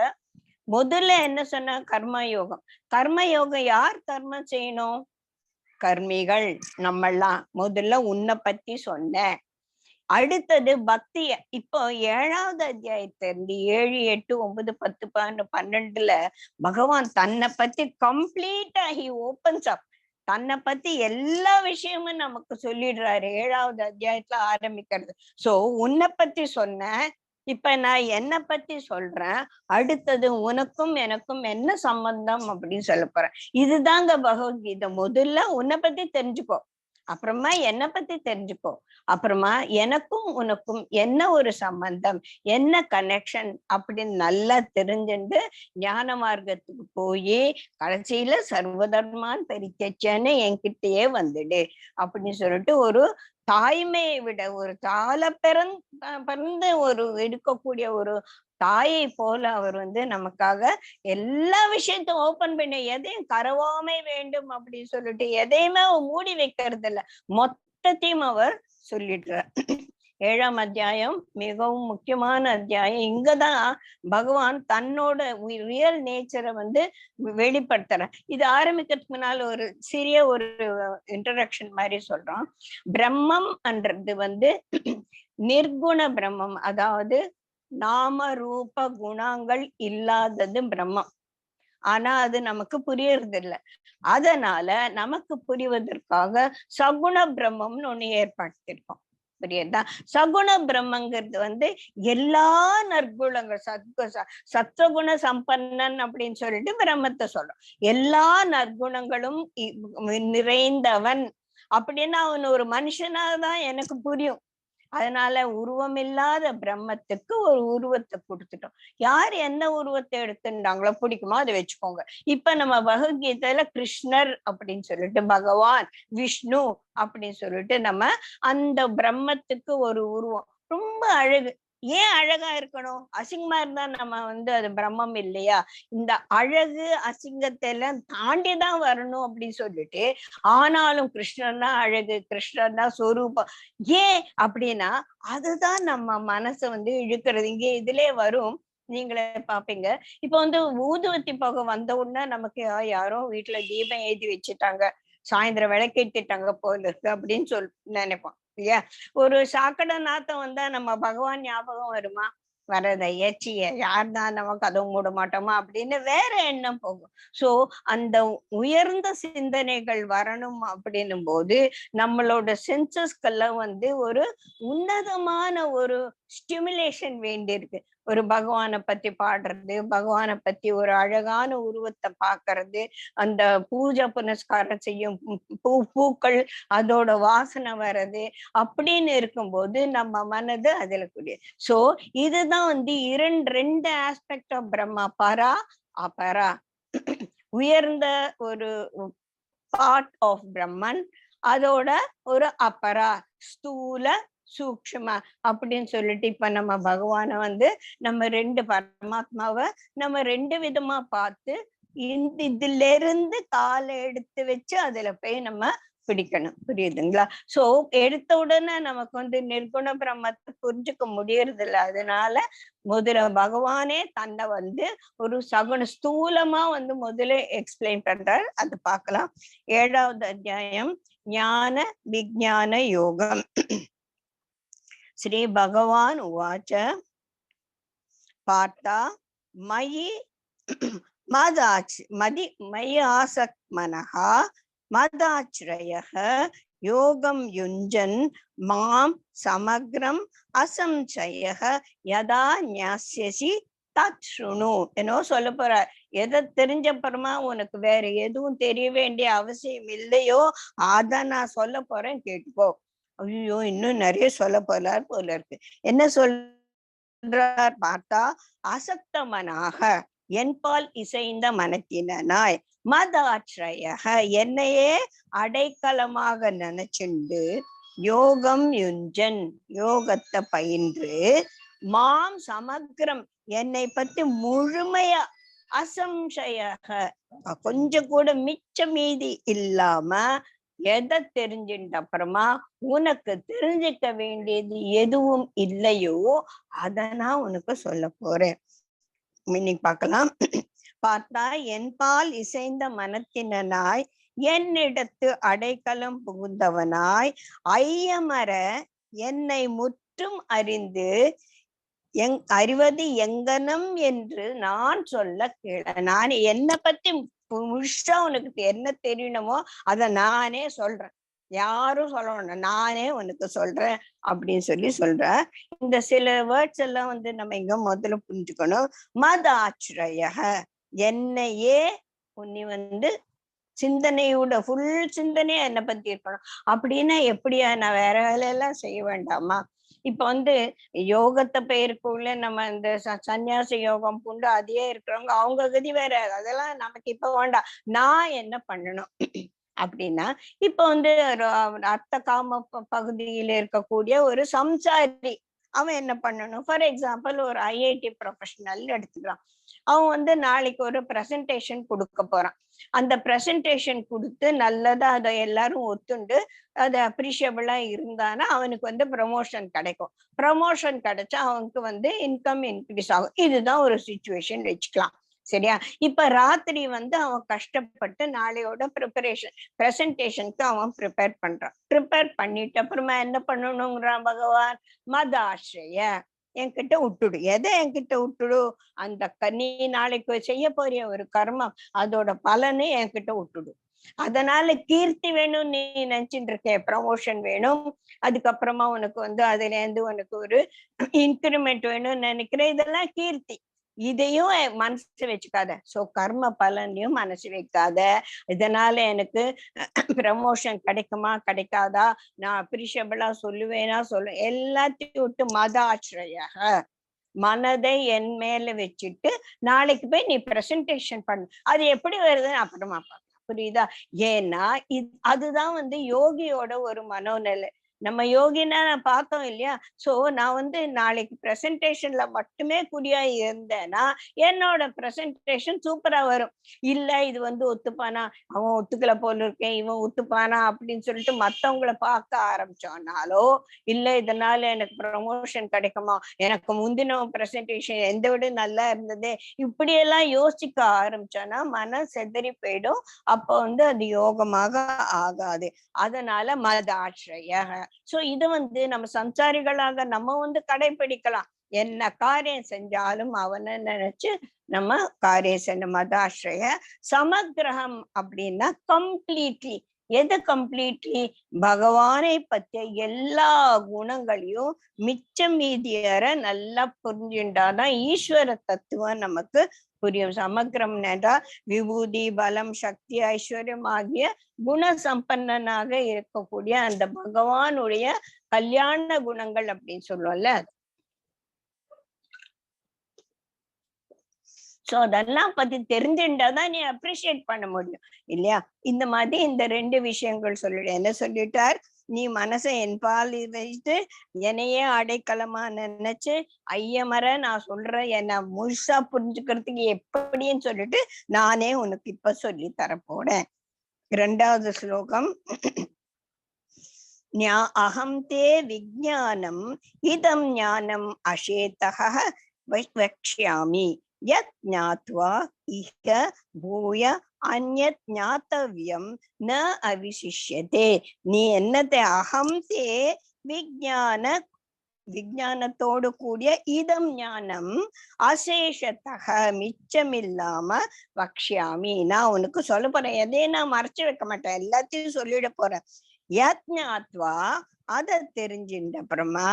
முதல்ல என்ன சொன்ன? கர்மயோகம். கர்மயோகம் யார் கர்மம் செய்யணும்? கர்மிகள் நம்மெல்லாம். முதல்ல உன்னை பத்தி சொன்னேன். அடுத்தது பக்திய. இப்போ 7வது அத்தியாயத்திலிருந்து 7, 8, 9, 10, 11, 12ல பகவான் தன்னை பத்தி கம்ப்ளீட்டா ஹி ஓபன்ஸ் அப். தன்னை பத்தி எல்லா விஷயமும் நமக்கு சொல்லிடுறாரு 7வது அத்தியாயத்துல ஆரம்பிக்கிறது. சோ உன்னை பத்தி சொன்ன, இப்ப நான் என்னை பத்தி சொல்றேன். அடுத்தது உனக்கும் எனக்கும் என்ன சம்பந்தம் அப்படின்னு சொல்ல போறேன். இதுதாங்க பகவத்கீதை. முதல்ல உன்னை பத்தி தெரிஞ்சுக்கோ, அப்புறமா என்னை பத்தி தெரிஞ்சுக்கோ, அப்புறமா எனக்கும் உனக்கும் என்ன ஒரு சம்பந்தம், என்ன கனெக்ஷன் அப்படின்னு நல்லா தெரிஞ்சுட்டு ஞான மார்க்கத்துக்கு போய் கடைசியில சர்வதர்மான் பரித்தேச்சன்னு என்கிட்டயே வந்துடு அப்படின்னு சொல்லிட்டு ஒரு தாய்மையை விட ஒரு பிறந்து ஒரு எடுக்கக்கூடிய ஒரு தாயை போல அவர் வந்து நமக்காக எல்லா விஷயத்தையும் ஓபன் பண்ணி, எதையும் கரவாமை வேண்டும் அப்படின்னு சொல்லிட்டு எதையுமே மூடி வைக்கிறது இல்ல, மொத்தத்தையும் அவர் சொல்லிடுறார். 7ஆம் அத்தியாயம் மிகவும் முக்கியமான அத்தியாயம். இங்கதான் பகவான் தன்னோட ரியல் நேச்சரை வந்து வெளிப்படுத்துற. இது ஆரம்பிக்கிறதுக்கு முன்னால ஒரு சிறிய ஒரு இன்ட்ரடக்ஷன் மாதிரி சொல்றோம். பிரம்மம் என்றது வந்து நிர்குண பிரம்மம், அதாவது நாம ரூப குணங்கள் இல்லாதது பிரம்மம். ஆனா அது நமக்கு புரியறது இல்லை. அதனால நமக்கு புரிவதற்காக சகுண பிரம்மம்னு ஒண்ணு ஏற்படுத்திருக்கோம். புரியுதா? சகுண பிரம்மங்கிறது வந்து எல்லா நற்குணங்கள் சத்வகுண சம்பன்னன் அப்படின்னு சொல்லிட்டு பிரம்மத்தை சொல்றோம். எல்லா நற்குணங்களும் நிறைந்தவன் அப்படின்னா அவன் ஒரு மனுஷனாதான் எனக்கு புரியும். அதனால உருவம் இல்லாத பிரம்மத்துக்கு ஒரு உருவத்தை கொடுத்துட்டோம். யார் என்ன உருவத்தை எடுத்துட்டாங்களோ பிடிக்குமோ அதை வச்சுக்கோங்க. இப்ப நம்ம பகவத்கீதையில கிருஷ்ணர் அப்படின்னு சொல்லிட்டு, பகவான் விஷ்ணு அப்படின்னு சொல்லிட்டு நம்ம அந்த பிரம்மத்துக்கு ஒரு உருவம் ரொம்ப அழகு. ஏன் அழகா இருக்கணும்? அசிங்கமா இருந்தா நம்ம வந்து அது பிரம்மம் இல்லையா? இந்த அழகு அசிங்கத்தை எல்லாம் தாண்டிதான் வரணும் அப்படின்னு சொல்லிட்டு, ஆனாலும் கிருஷ்ணன் தான் அழகு, கிருஷ்ணன் தான் சொரூபம். ஏன் அப்படின்னா அதுதான் நம்ம மனசை வந்து இழுக்கிறது. இங்கே இதுலயே வரும், நீங்களே பாப்பீங்க. இப்ப வந்து ஊதுவத்தி புகை வந்த உடனே நமக்கு யாரோ வீட்டுல தீபம் ஏத்தி வச்சுட்டாங்க, சாயந்தரம் விளக்கேத்திட்டாங்க போல இருக்கு அப்படின்னு நினைப்போம் இல்லையா? ஒரு சாக்கடை நாத்தம் வந்தா நம்ம பகவான் ஞாபகம் வருமா? வரத ஏச்சிய யார்தான் நம்ம கதவு மூட மாட்டோமா அப்படின்னு வேற எண்ணம் போகும். சோ அந்த உயர்ந்த சிந்தனைகள் வரணும் அப்படின்னும் போது நம்மளோட சென்சஸ்கெல்லாம் வந்து ஒரு உன்னதமான ஒரு ஸ்டிமுலேஷன் வேண்டியிருக்கு. ஒரு பகவானை பத்தி பாடுறது, பகவானை பத்தி ஒரு அழகான உருவத்தை பாக்குறது, அந்த பூஜை புனஸ்காரம் செய்யும் பூக்கள் அதோட வாசனை வர்றது அப்படின்னு இருக்கும்போது நம்ம மனது அதுல கூடிய. சோ இதுதான் வந்து ரெண்டு ஆஸ்பெக்ட் ஆஃப் பிரம்மா, பரா அபரா. உயர்ந்த ஒரு பார்ட் ஆஃப் பிரம்மன், அதோட ஒரு அபரா ஸ்தூல சூக்ஷ்ம அப்படின்னு சொல்லிட்டு இப்ப நம்ம பகவான வந்து நம்ம ரெண்டு பரமாத்மாவை நம்ம ரெண்டு விதமா பார்த்து இதுல இருந்து காலை எடுத்து வச்சு அதுல போய் நம்ம பிடிக்கணும். புரியுதுங்களா? சோ எடுத்த உடனே நமக்கு வந்து நிர்குண பிரம்மத்தை புரிஞ்சுக்க முடியறது இல்லை. அதனால முதல்ல பகவானே தன்னை வந்து ஒரு சகுன ஸ்தூலமா வந்து முதல்ல எக்ஸ்பிளைன் பண்றார். அது பார்க்கலாம். 7வது அத்தியாயம் ஞான விஞ்ஞான யோகம். ஸ்ரீ பகவான் உவாச்ச பார்த்தா மயி மயி ஆசக் மனஹா மதாச்ரயः யோகம் யுஞ்சன் மாம் சமக்ரம் அசம்சயः யதா ஞாஸ்யசி தத் ஸ்ருணு. என்னோ சொல்ல போறார். எதை தெரிஞ்சப்புறமா உனக்கு வேற எதுவும் தெரிய வேண்டிய அவசியம் இல்லையோ அத நான் சொல்ல போறேன், கேட்டுக்கோ. ஐயோ இன்னும் நிறைய சொல்ல போறார் போல இருக்கு. என்ன சொல்றார் பார்த்தா, அசக்தமனாக என்பால் இசைந்த மனத்தினாய் மதாச்ரயக என்னையே அடைக்கலமாக நினைச்சுண்டு யோகம் யுஞ்சன் யோகத்தை பயின்று மாம் சமக்ரம் என்னை பத்தி முழுமையா அசம்சயக கொஞ்சம் கூட மிச்ச மீதி இல்லாம எதை தெரிஞ்சுட்ட அப்புறமா உனக்கு தெரிஞ்சுக்க வேண்டியது எதுவும் இல்லையோ அத நான் உனக்கு சொல்ல போறேன். இன்னைக்கு பார்க்கலாம். பார்த்தா என்பால் இசைந்த மனத்தினாய் என்னிடத்து அடைக்கலம் புகுந்தவனாய் ஐயமர என்னை முற்றும் அறிந்து அறிவது எங்கனம் என்று நான் சொல்ல கேள. நான் என்னை பத்தி முழுசா உனக்கு என்ன தெரியணுமோ அத நானே சொல்றேன், யாரும் சொல்லணும், நானே உனக்கு சொல்றேன் அப்படின்னு சொல்ற. இந்த சில வேர்ட்ஸ் எல்லாம் வந்து நம்ம இங்க முதல்ல புரிஞ்சுக்கணும். மதாச்ரய என்னையே நீ வந்து சிந்தனையோட ஃபுல் சிந்தனையா என்னை பத்தி இருக்கணும். அப்படின்னா எப்படியா? நான் வேற வேலையெல்லாம் செய்ய வேண்டாமா? இப்ப வந்து யோகத்தை பெயருக்குள்ள நம்ம இந்த சன்னியாச யோகம் பூண்டு அதே இருக்கிறவங்க அவங்க கதி வேற, அதெல்லாம் நமக்கு இப்ப வேண்டாம். நான் என்ன பண்ணணும் அப்படின்னா, இப்ப வந்து அர்த்த காம பகுதியில இருக்கக்கூடிய ஒரு சம்சாரி அவன் என்ன பண்ணணும்? ஃபார் எக்ஸாம்பிள் ஒரு ஐஐடி ப்ரொஃபஷனல் எடுத்துக்கிறான். அவன் வந்து நாளைக்கு ஒரு பிரசன்டேஷன் கொடுக்க போறான். அந்த பிரசன்டேஷன் கொடுத்து நல்லதா அதை எல்லாரும் ஒத்துண்டு அது அப்ரிஷியபிளா இருந்தானா அவனுக்கு வந்து ப்ரமோஷன் கிடைக்கும். ப்ரமோஷன் கிடைச்சா அவனுக்கு வந்து இன்கம் இன்க்ரீஸ் ஆகும். இதுதான் ஒரு சிச்சுவேஷன் வச்சுக்கலாம். சரியா? இப்ப ராத்திரி வந்து அவன் கஷ்டப்பட்டு நாளையோட பிரசன்டேஷனுக்கு அவன் ப்ரிப்பேர் பண்றான். ப்ரிப்பேர் பண்ணிட்டு அப்புறமா என்ன பண்ணணுங்கிறான் பகவான்? மதாஸ்ரய என்கிட்ட விட்டுடு. எதை என்கிட்ட விட்டுடு? அந்த நீ நாளைக்கு செய்ய போறிய ஒரு கர்மம் அதோட பலனை என்கிட்ட விட்டுடு. அதனால கீர்த்தி வேணும் நீ நினைச்சுட்டு இருக்க, ப்ரமோஷன் வேணும், அதுக்கப்புறமா உனக்கு வந்து அதுல இருந்து உனக்கு ஒரு இன்கிரிமெண்ட் வேணும்னு நினைக்கிற, இதெல்லாம் கீர்த்தி. இதையும் மனசு வச்சுக்காத. சோ கர்ம பலனையும் மனசு வைக்காத. இதனால எனக்கு ப்ரமோஷன் கிடைக்குமா கிடைக்காதா, நான் அப்ரிஷியபிளா சொல்லுவேனா எல்லாத்தையும் விட்டு மத ஆசிரியாக மனதை என் மேல வச்சுட்டு நாளைக்கு போய் நீ பிரசன்டேஷன் பண்ணு. அது எப்படி வருதுன்னு அப்புறமா பார்க்கலாம். புரியுதா? ஏன்னா அதுதான் வந்து யோகியோட ஒரு மனோநிலை. நம்ம யோகினா நான் பார்த்தோம் இல்லையா? சோ நான் வந்து நாளைக்கு பிரசன்டேஷன்ல மட்டுமே குறியா இருந்தேன்னா என்னோட பிரசன்டேஷன் சூப்பரா வரும். இல்ல இது வந்து ஒத்துப்பானா, அவன் ஒத்துக்கல போல இருக்கேன், இவன் ஒத்துப்பானா அப்படின்னு சொல்லிட்டு மத்தவங்களை பார்க்க ஆரம்பிச்சோம்னாலோ, இல்ல இதனால எனக்கு ப்ரமோஷன் கிடைக்குமா, எனக்கு முந்தின பிரசன்டேஷன் எந்த விட நல்லா இருந்ததே, இப்படி எல்லாம் யோசிக்க ஆரம்பிச்சோன்னா மனம் செதறி போயிடும். அப்ப வந்து அது யோகமாக ஆகாது. அதனால மதாශ්‍රய. சோ இது வந்து நம்ம சம்சாரிகளாக நம்ம வந்து கடைபிடிக்கலாம். என்ன காரியம் செஞ்சாலும் அவனை நினைச்சு நம்ம காரியம் செஞ்ச மதாශ්‍රய. சமக்கிரகம் அப்படின்னா கம்ப்ளீட்லி. எது கம்ப்ளீட்லி? பகவானை பத்திய எல்லா குணங்களையும் மிச்சம் மீதியற நல்லா புரிஞ்சுட்டாதான் ஈஸ்வர தத்துவம் நமக்கு புரியும். சமக்கிரம் என்றால் விபூதி, பலம், சக்தி, ஐஸ்வர்யம் ஆகிய குண சம்பன்னனாக இருக்கக்கூடிய அந்த பகவானுடைய கல்யாண குணங்கள் அப்படின்னு சொல்லுவோம்ல. சோ அதெல்லாம் பத்தி தெரிஞ்சுட்டாதான் நீ அப்ரிஷியேட் பண்ண முடியும் இல்லையா? இந்த மாதிரி இந்த 2 விஷயங்கள் சொல்லிடு. என்ன சொல்லிட்டார்? நீ மனசை என்பால் வைத்து என்னையே அடைக்கலமா நினைச்சு ஐயமர நான் சொல்றேன் என்ன முழுசா புரிஞ்சுக்கிறதுக்கு எப்படின்னு சொல்லிட்டு நானே உனக்கு இப்ப சொல்லி தரப்போறேன். 2வது ஸ்லோகம். அகம் தே விஜானம் இதம் ஞானம் அசேதக வக்ஷ்யாமி யத் ஞாத்வா இஹ பூய அந்யத் ஞாத்தவ்யம் ந அவிசிஷ்யதே. நீ என்னத்தை அகம் தே விஜான விஜானத்தோடு கூடிய இதம் ஞானம் அசேஷத்தக மிச்சமில்லாம வக்ஷ்யாமி, நான் உனக்கு சொல்ல போறேன். எதையும் நான் மறைச்சு வைக்க மாட்டேன், எல்லாத்தையும் சொல்லிட போறேன். யத்ஞாத்வா, அதை தெரிஞ்சின்ற அப்புறமா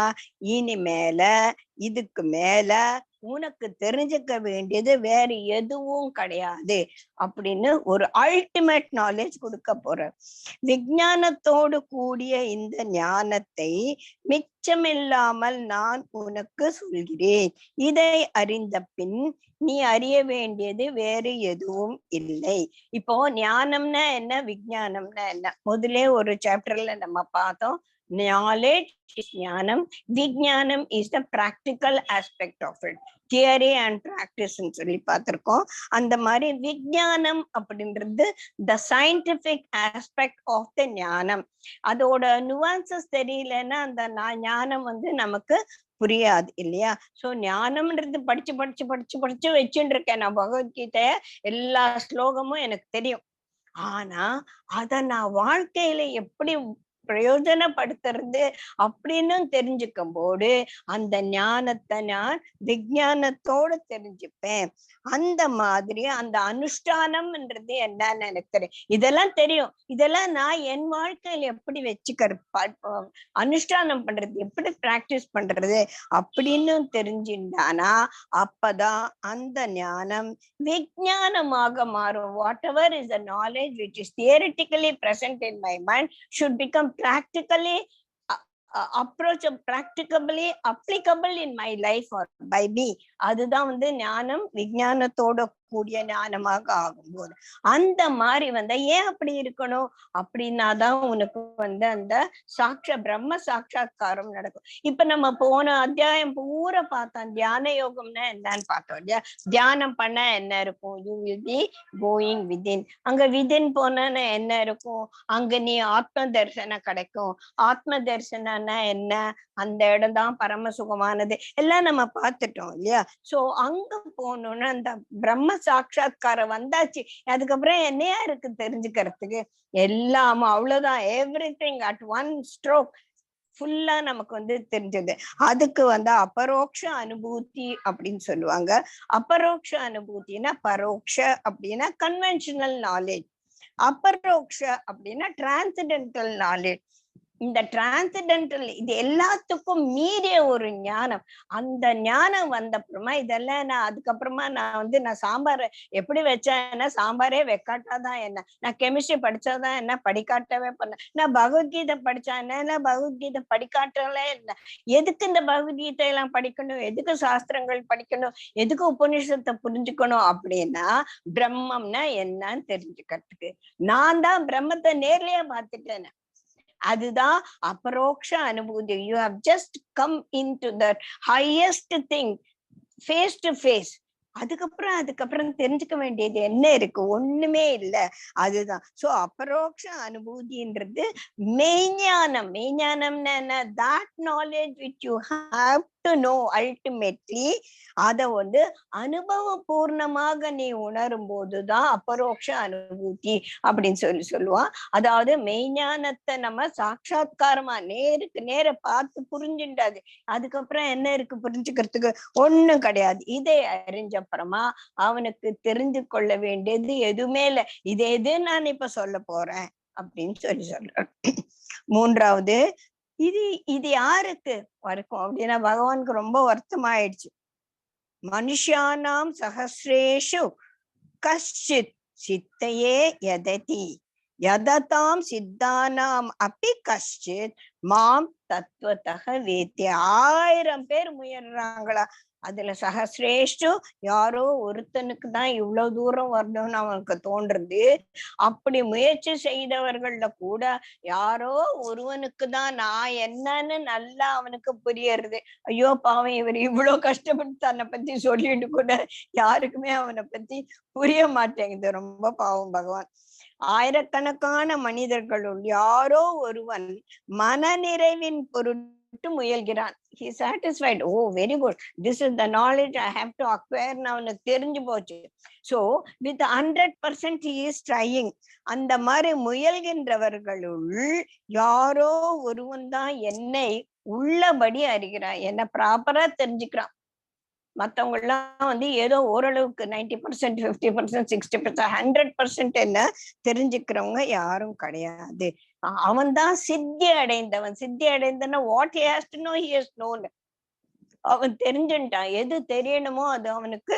இனிமேல இதுக்கு மேல உனக்கு தெரிஞ்சுக்க வேண்டியது வேற எதுவும் கிடையாது அப்படின்னு ஒரு அல்டிமேட் நாலேஜ் கொடுக்க போற. விஞ்ஞானத்தோடு கூடிய இந்த ஞானத்தை மிச்சமில்லாமல் நான் உனக்கு சொல்கிறேன். இதை அறிந்த பின் நீ அறிய வேண்டியது வேறு எதுவும் இல்லை. இப்போ ஞானம்னா என்ன, விஞ்ஞானம்னா என்ன, முதலே ஒரு சாப்டர்ல நம்ம பார்த்தோம். knowledge is ஞானம், விஞ்ஞானம் is the practical aspect of it. Theory and practice சொல்லி பார்த்திருக்கோம். அந்த மாதிரி விஞ்ஞானம் அப்படின்றது the scientific aspect of the ஞானம். அதோட நுவான்சஸ் தெரியலன்னா அந்த ஞானம் வந்து நமக்கு புரியாது இல்லையா? சோ ஞானம்ன்றது படிச்சு படிச்சு படிச்சு படிச்சு வச்சுட்டு இருக்கேன் நான். பகவத்கீதைய எல்லா ஸ்லோகமும் எனக்கு தெரியும். ஆனா அத நான் வாழ்க்கையில எப்படி பிரயோஜனப்படுத்துறது அப்படின்னு தெரிஞ்சுக்கும் போது அந்த ஞானத்தை நான் விஞ்ஞானத்தோடு தெரிஞ்சுப்பேன். அந்த மாதிரி அந்த அனுஷ்டானம்ன்றது என்னன்னு எனக்கு தெரியும். இதெல்லாம் தெரியும். இதெல்லாம் நான் என் வாழ்க்கையில எப்படி வச்சுக்கிறது, அனுஷ்டானம் பண்றது எப்படி, பிராக்டிஸ் பண்றது அப்படின்னு தெரிஞ்சுட்டானா அப்பதான் அந்த ஞானம் விஞ்ஞானமாக மாறும். What ever is the knowledge which is theoretically present in my mind should become practically practicably applicable in my life or by me. அதுதான் வந்து ஞானம் விஞ்ஞானத்தோட கூடிய ஞானமாக ஆகும்போது அந்த மாதிரி வந்து ஏன் அப்படி இருக்கணும் அப்படின்னாதான் உனக்கு வந்து அந்த பிரம்ம சாட்சா்காரம் நடக்கும். இப்ப நம்ம போன அத்தியாயம் பூரா பார்த்தோம் தியான யோகம்னா என்னன்னு பார்த்தோம் இல்லையா? தியானம் பண்ண என்ன இருக்கும்? You will be going within. அங்க விதின் போனா என்ன இருக்கும்? அங்க நீ ஆத்ம தரிசனம் கிடைக்கும். ஆத்ம தரிசனம்னா என்ன? அந்த இடம் தான் பரம சுகமானது எல்லாம் நம்ம பார்த்துட்டோம் இல்லையா? சோ அங்க போனோம்னா அந்த பிரம்ம சாட்சா்காரம் வந்தாச்சு. அதுக்கப்புறம் என்னையா இருக்கு தெரிஞ்சுக்கிறதுக்கு? எல்லாமே அவ்வளவுதான். எவ்ரிதிங் அட் ஒன் ஸ்ட்ரோக் ஃபுல்லா நமக்கு வந்து தெரிஞ்சது. அதுக்கு வந்து அபரோக்ஷ அனுபூதி அப்படின்னு சொல்லுவாங்க. அபரோக்ஷ அனுபூதினா பரோக்ஷ அப்படின்னா கன்வென்ஷனல் நாலேஜ். அபரோக்ஷ அப்படின்னா டிரான்சிடென்டல் நாலேஜ். இந்த டிரான்சிடென்டல் இது எல்லாத்துக்கும் மீறிய ஒரு ஞானம். அந்த ஞானம் வந்த அப்புறமா இதெல்லாம் நான் அதுக்கப்புறமா நான் சாம்பார் எப்படி வச்சேன்னா சாம்பாரே வைக்காட்டாதான் என்ன, நான் கெமிஸ்ட்ரி படிச்சாதான் என்ன, படிக்காட்டவே பண்ண, நான் பகவத்கீதை படிச்சா என்ன, பகவத்கீதை படிக்காட்டல என்ன, எதுக்கு இந்த பகவத்கீதை எல்லாம் படிக்கணும், எதுக்கு சாஸ்திரங்கள் படிக்கணும், எதுக்கு உபநிஷத்தை புரிஞ்சுக்கணும் அப்படின்னா பிரம்மம்னா என்னன்னு தெரிஞ்சுக்கிறதுக்கு. நான் தான் பிரம்மத்தை நேர்லயே பார்த்துட்டேன். அதுதான் அபரோக்ஷ அனுபூதி. You have just come in to the highest thing face to face. அதுக்கப்புறம் தெரிஞ்சுக்க வேண்டியது என்ன இருக்கு? ஒண்ணுமே இல்ல. அதுதான். சோ அபரோக்ஷ அனுபூதின்றது மெய்ஞானம். மெய்ஞானம்னா என்ன? that knowledge which you have to know ultimately, அத அனுபவ பூர்ணமாக நீ உணரும் போதுதான் அபரோக்ஷ அனுபூதி அப்படின்னு சொல்லுவான். அதாவது மெய்ஞானத்தை நம்ம சாட்சாத்காரமா நேருக்கு நேர பார்த்து புரிஞ்சுட்டாது. அதுக்கப்புறம் என்ன இருக்கு புரிஞ்சுக்கிறதுக்கு? ஒண்ணும் கிடையாது. இதை அறிஞ்ச அப்புறமா அவனுக்கு தெரிந்து கொள்ள வேண்டியது எதுவுமே இல்லை. இது எது நான் இப்ப சொல்ல போறேன் அப்படின்னு சொல்றேன். மூன்றாவது, இது யாருக்கு வரைக்கும் அப்படின்னா பகவானுக்கு ரொம்ப வருத்தமாயிடுச்சு. மனுஷானாம் சஹஸ்ரேஷு கஷ்சித் சித்தையே யததி யததாம் சித்தானாம் அப்பி கஷ்சித் மாம் தத்துவத்தக வேத்தி. 1000 பேர் முயல்றாங்களா, அதுல சஹஸ்ரேஷ்டு யாரோ ஒருத்தனுக்கு தான் இவ்வளவு தூரம் வரணும்னு அவனுக்கு தோன்றது. அப்படி முயற்சி செய்தவர்கள்ல கூட யாரோ ஒருவனுக்கு தான் நான் என்னன்னு நல்லா அவனுக்கு புரியறது. ஐயோ பாவம், இவர் இவ்வளவு கஷ்டப்பட்டு தன்னை பத்தி சொல்லிட்டு கூட யாருக்குமே அவனை பத்தி புரிய மாட்டேங்குது. ரொம்ப பாவம் பகவான். ஆயிரக்கணக்கான மனிதர்களுள் யாரோ ஒருவன் மனநிறைவின் பொருட்டு முயல்கிறான். He satisfied. Oh, very good. This is the knowledge I have to acquire. அவனுக்கு தெரிஞ்சு போச்சு. So with 100% he is trying. அந்த மாதிரி முயல்கின்றவர்களுள் யாரோ ஒருவன் தான் என்னை உள்ளபடி அறிகிறான், என்ன ப்ராப்பரா தெரிஞ்சுக்கிறான். மத்தவங்க எல்லாம் ஏதோ ஓரளவுக்கு 90%, 50%, 60%, 100% என்ன தெரிஞ்சுக்கிறவங்க யாரும் கிடையாது. அவன் தான் சித்தி அடைந்தவன். சித்தி அடைந்தனா what he has to know he has known. அவன் தெரிஞ்சுட்டான். எது தெரியணுமோ அது அவனுக்கு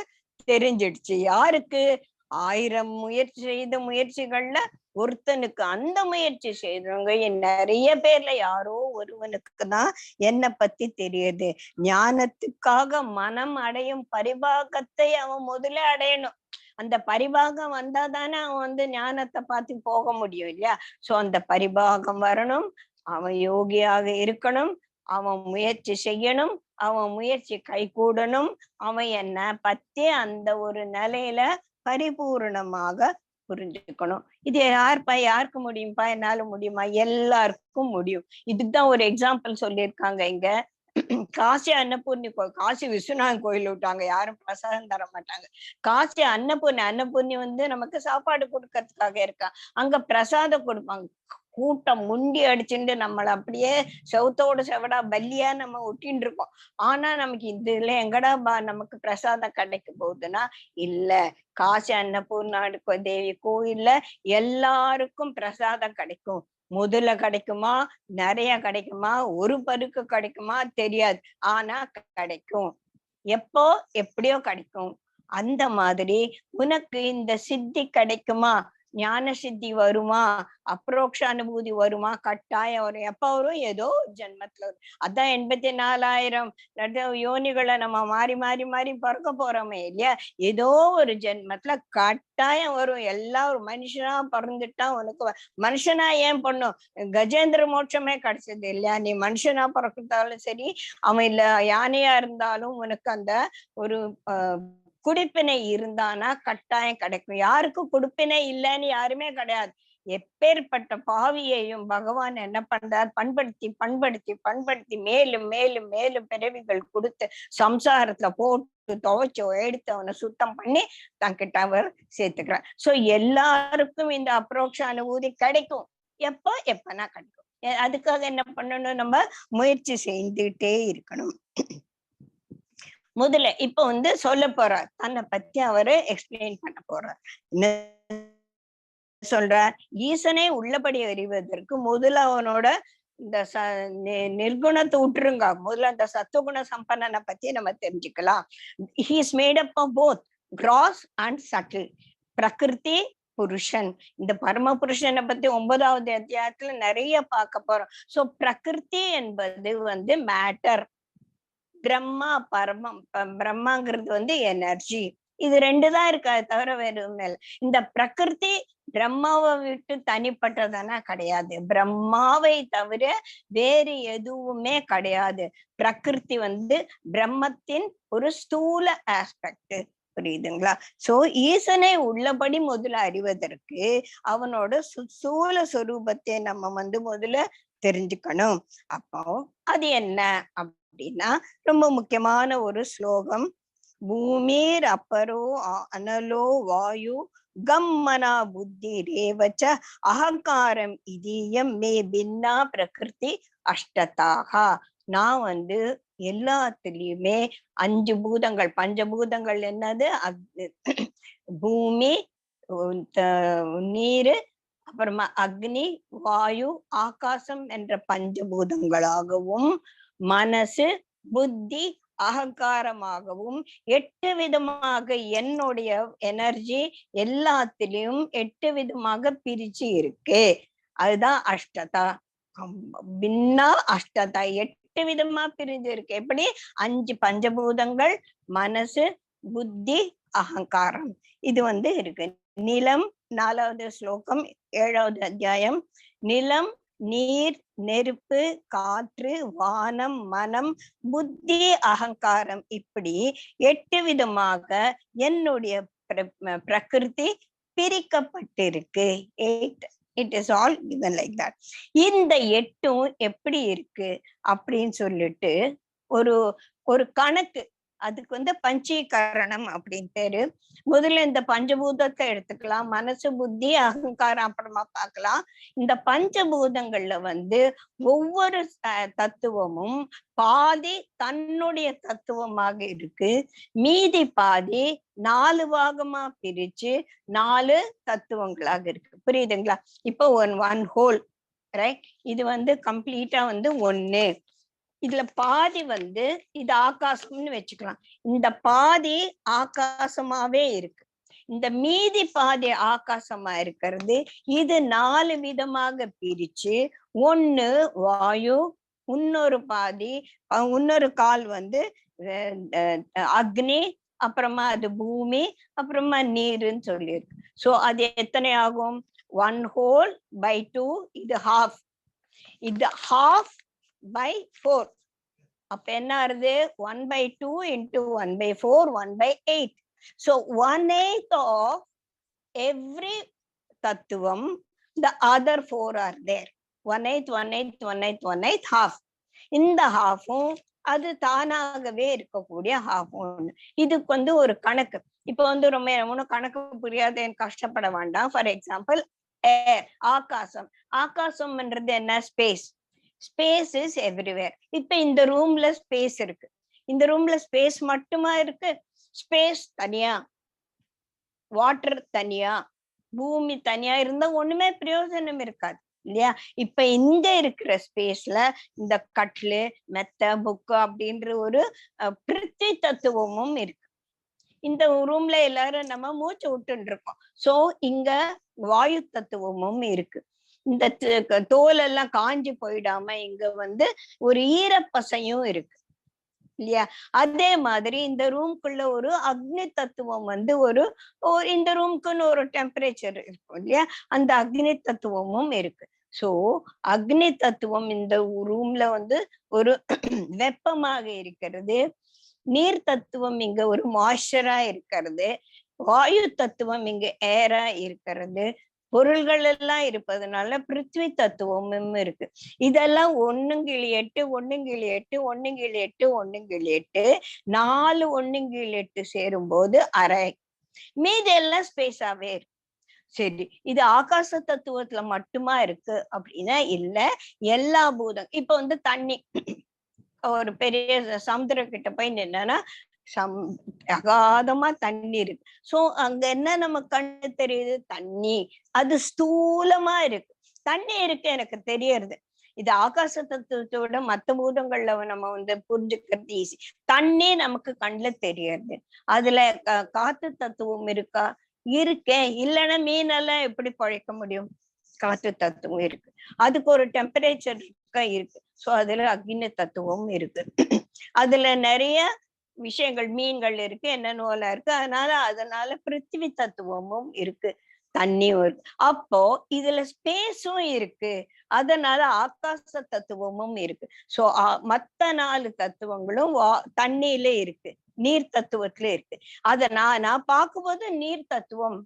தெரிஞ்சிடுச்சு. யாருக்கு? 1000 முயற்சி செய்த முயற்சிகள்ல ஒருத்தனுக்கு. அந்த முயற்சி செய்தவங்க நிறைய பேர்ல யாரோ ஒருவனுக்கு தான் என்னை பத்தி தெரியுது. ஞானத்துக்காக மனம் அடையும் பரிபாகத்தை அவன் முதல்ல அடையணும். அந்த பரிபாகம் வந்தாதானே அவன் ஞானத்தை பார்த்து போக முடியும் இல்லையா? சோ அந்த பரிபாகம் வரணும். அவன் யோகியாக இருக்கணும். அவன் முயற்சி செய்யணும். அவன் முயற்சி கைகூடணும். அவன் என்ன பத்தி அந்த ஒரு நிலையில பரிபூர்ணமாக புரிஞ்சுக்கணும். இது யாருக்கு முடியும்பா? என்னால முடியுமா? எல்லாருக்கும் முடியும். இதுதான் ஒரு எக்ஸாம்பிள் சொல்லியிருக்காங்க இங்க. காசி அன்னபூர்ணி கோயில், காசி விஸ்வநாதன் கோயில் விட்டாங்க, யாரும் பிரசாதம் தர மாட்டாங்க. காசி அன்னபூர்ணி நமக்கு சாப்பாடு கொடுக்கறதுக்காக இருக்கா. அங்க பிரசாதம் கொடுப்பாங்க. கூட்டம் முண்டி அடிச்சுட்டு நம்மள அப்படியே செவத்தோட செவடா பல்லியா நம்ம ஒட்டின்னு இருக்கோம். ஆனா நமக்கு இதுல எங்கடா நமக்கு பிரசாதம் கிடைக்க போகுதுன்னா இல்ல. காசி அன்னபூர்ணா தேவி கோயில்ல எல்லாருக்கும் பிரசாதம் கிடைக்கும். முதல்ல கிடைக்குமா, நிறைய கிடைக்குமா, ஒரு பருக்கு கிடைக்குமா தெரியாது, ஆனா கிடைக்கும். எப்போ எப்படியோ கிடைக்கும். அந்த மாதிரி உனக்கு இந்த சித்தி கிடைக்குமா, ஞான சித்தி வருமா, அப்ரோக்ஷ அனுபூதி வருமா? கட்டாயம் வரும். எப்ப வரும்? ஏதோ ஜென்மத்துல வரும். அதான் 84,000 யோனிகளை நம்ம மாறி மாறி மாறி பிறக்க போறோமே இல்லையா? ஏதோ ஒரு ஜென்மத்துல கட்டாயம் வரும். எல்லாம் ஒரு மனுஷனா பிறந்துட்டா உனக்கு மனுஷனா ஏன் பண்ணும்? கஜேந்திர மோட்சமே கிடைச்சது இல்லையா? நீ மனுஷனா பிறக்கிறதாலும் சரி, அவன் இல்ல யானையா இருந்தாலும் உனக்கு அந்த ஒரு குடிப்பினை இருந்தானா கட்டாயம் கிடைக்கும். யாருக்கும் குடிப்பினை இல்லைன்னு யாருமே கிடையாது. எப்பேற்பட்ட பாவியையும் பகவான் என்ன பண்றார்? பண்படுத்தி பண்படுத்தி பண்படுத்தி மேலும் மேலும் மேலும் பிறவிகள் கொடுத்து சம்சாரத்துல போட்டு துவைச்சு எடுத்து அவனை சுத்தம் பண்ணி தன்கிட்ட அவர் சேர்த்துக்கிறார். சோ எல்லாருக்கும் இந்த அப்ரோக்ஷ அனுபூதி கிடைக்கும். எப்பனா கிடைக்கும். அதுக்காக என்ன பண்ணணும்? நம்ம முயற்சி செய்துட்டே இருக்கணும். முதல்ல இப்ப சொல்ல போறார், தன்னை பத்தி அவரு எக்ஸ்பிளைன் பண்ண போறார். சொல்றார், ஈசனை உள்ளபடி அறிவதற்கு முதல்ல அவனோட இந்த நிர்குணத்தை விட்டுருங்க, முதல்ல அந்த சத்துவகுண சம்பன்னனை பத்தி நம்ம தெரிஞ்சுக்கலாம். he is made up of both gross and subtle. பிரகிருதி புருஷன், இந்த பரம புருஷனை பத்தி 9வது அத்தியாயத்துல நிறைய பார்க்க போறோம். சோ பிரகிருதி என்பது மேட்டர், பிரம்மா பரமம், பிரம்மாங்கிறது எனர்ஜி. இது 2 தான் இருக்கா தவிர வேற ஒண்ணும் இல்லை. இந்த பிரகிருதி பிரம்மாவை விட்டு தனிப்பட்டதானா கிடையாது, பிரம்மாவை தவிர வேறு எதுவுமே கிடையாது. பிரகிருதி பிரம்மத்தின் ஒரு ஸ்தூல ஆஸ்பெக்ட், புரியுதுங்களா? சோ ஈசனை உள்ளபடி முதல்ல அறிவதற்கு அவனோட ஸ்தூல சொரூபத்தை நம்ம முதல்ல தெரிஞ்சுக்கணும். அப்போ அது என்ன அப்படின்னா ரொம்ப முக்கியமான ஒரு ஸ்லோகம். பூமிர் அப்பரோ அனலோ வாயு கம்மனா புத்தி ரேவச்ச அகங்காரம் இதீயம் மே பின்னா பிரகிருதி அஷ்டதாக. நான் எல்லாத்துலயுமே 5 பூதங்கள், பஞ்சபூதங்கள் என்னது, பூமி, நீரு, அப்புறமா அக்னி, வாயு, ஆகாசம் என்ற பஞ்சபூதங்களாகவும், மனசு, புத்தி, அகங்காரமாகவும் 8 விதமாக என்னுடைய எனர்ஜி எல்லாத்திலையும் 8 விதமாக பிரிச்சு இருக்கு. அதுதான் அஷ்டதா. பின்னா அஷ்டதா 8 விதமா பிரிஞ்சு இருக்கு. எப்படி? 5 பஞ்சபூதங்கள், மனசு, புத்தி, அகங்காரம். இது இருக்கு. நிலம், 4வது ஸ்லோகம், 7வது அத்தியாயம். நிலம், நீர், நெருப்பு, காற்று, வானம், மனம், புத்தி, அகங்காரம், இப்படி 8 விதமாக என்னுடைய பிரகிருதி பிரிக்கப்பட்டிருக்கு. It is all given like that. இந்த 8ம் எப்படி இருக்கு அப்படின்னு சொல்லிட்டு ஒரு கணக்கு, அதுக்கு பஞ்சீகரணம் அப்படின்னு பேரு. முதல்ல இந்த பஞ்சபூதத்தை எடுத்துக்கலாம், மனசு, புத்தி, அகங்காரம் அப்புறமா பார்க்கலாம். இந்த பஞ்சபூதங்கள்ல ஒவ்வொரு தத்துவமும் பாதி தன்னுடைய தத்துவமாக இருக்கு, மீதி பாதி 4 பாகமா பிரிச்சு 4 தத்துவங்களாக இருக்கு. புரியுதுங்களா? இப்போ ஒன் ஹோல், ரைட்? இது கம்ப்ளீட்டா 1. இதுல பாதி இது ஆகாசம்னு வச்சுக்கலாம். இந்த பாதி ஆகாசமாவே இருக்கு, இந்த மீதி பாதி ஆகாசமா இருக்கிறது. இது 4 விதமாக பிரிச்சு, 1 வாயு, இன்னொரு பாதி, இன்னொரு கால் அக்னி, அப்புறமா அது பூமி, அப்புறமா நீருன்னு சொல்லியிருக்கு. சோ அது எத்தனை ஆகும்? 1 whole by 2, இது half, இது half by 4. அப்ப என்ன ஆறுது? 1/2 into 1/4, 1/8. So 1/8 of every tattvam, the other 4 are there. 1/8, 1/8, 1/8, 1/8, half. இந்த half-உம் அது தானாகவே இருக்கக்கூடிய half-உம். இதுக்கு ஒரு கணக்கு. இப்ப ரொம்ப கணக்கு புரியாத, கஷ்டப்பட வேண்டாம். ஃபார் எக்ஸாம்பிள், ஆகாசம். ஆகாசம்ன்றது என்ன? ஸ்பேஸ். Space is everywhere. இப்ப இந்த ரூம்ல ஸ்பேஸ் இருக்கு, இந்த ரூம்ல ஸ்பேஸ் மட்டுமா இருக்கு? ஸ்பேஸ் தனியா, வாட்டர் தனியா, பூமி தனியா இருந்தா ஒண்ணுமே பிரயோஜனம் இருக்காது இல்லையா? இப்ப இங்க இருக்கிற ஸ்பேஸ்ல இந்த கட்லு, மெத்த, புக்கு அப்படின்ற ஒரு பிருத்தி தத்துவமும் இருக்கு. இந்த ரூம்ல எல்லாரும் நம்ம மூச்சு விட்டு இருக்கோம். சோ இங்க வாயு தத்துவமும் இருக்கு. இந்த தோல் எல்லாம் காஞ்சி போயிடாம இங்க ஒரு ஈரப்பசையும் இருக்கு இல்லையா? அதே மாதிரி இந்த ரூம்குள்ள ஒரு அக்னி தத்துவம் ஒரு இந்த ரூம்க்குன்னு ஒரு டெம்பரேச்சர் இருக்கும் இல்லையா? அந்த அக்னி தத்துவமும் இருக்கு. சோ அக்னி தத்துவம் இந்த ரூம்ல ஒரு வெப்பமாக இருக்கிறது. நீர் தத்துவம் இங்க ஒரு மாய்ஸ்சரா இருக்கிறது. வாயு தத்துவம் இங்க ஏரா இருக்கிறது. பொருள்கள் எல்லாம் இருப்பதனால பிருத்வி தத்துவமும் இருக்கு. இதெல்லாம் 1/8, 1/8, 1/8, 1/8, 4 1/8 சேரும் போது அரை. மீதி எல்லாம் ஸ்பேஸாவே இருக்கு. சரி, இது ஆகாச தத்துவத்துல மட்டுமா இருக்கு அப்படின்னா இல்ல, எல்லா பூதம். இப்ப தண்ணி, ஒரு பெரிய சமுத்திரம் கிட்ட போய் நின்னா அகாதமா தண்ணி இருக்கு. சோ அங்க என்ன நம்ம கண்ணு தெரியுது? தண்ணி. அது ஸ்தூலமா இருக்கு. தண்ணி இருக்கு எனக்கு தெரியறது. இது ஆகாச தத்துவத்தை விட மத்த பூதங்கள்ல நம்ம புரிஞ்சுக்கிறது ஈஸி. தண்ணி நமக்கு கண்ணுல தெரியறது. அதுல காத்து தத்துவம் இருக்கா? இருக்கேன். இல்லைன்னா மீனெல்லாம் எப்படி பழைக்க முடியும்? காற்று தத்துவம் இருக்கு. அதுக்கு ஒரு டெம்பரேச்சர் இருக்கு. சோ அதுல அக்னி தத்துவம் இருக்கு. அதுல நிறைய விஷயங்கள் மீன்கள் இருக்கு, என்னென்ன இருக்கு. அதனால பிருத்திவி தத்துவமும் இருக்கு, தண்ணியும் இருக்கு. அப்போ இதுல ஸ்பேஸும் இருக்கு. அதனால ஆகாச தத்துவமும் இருக்கு. சோ மத்த 4 தத்துவங்களும் தண்ணியில இருக்கு, நீர் தத்துவத்துல இருக்கு. அத நான் பார்க்கும்போது நீர் தத்துவம்.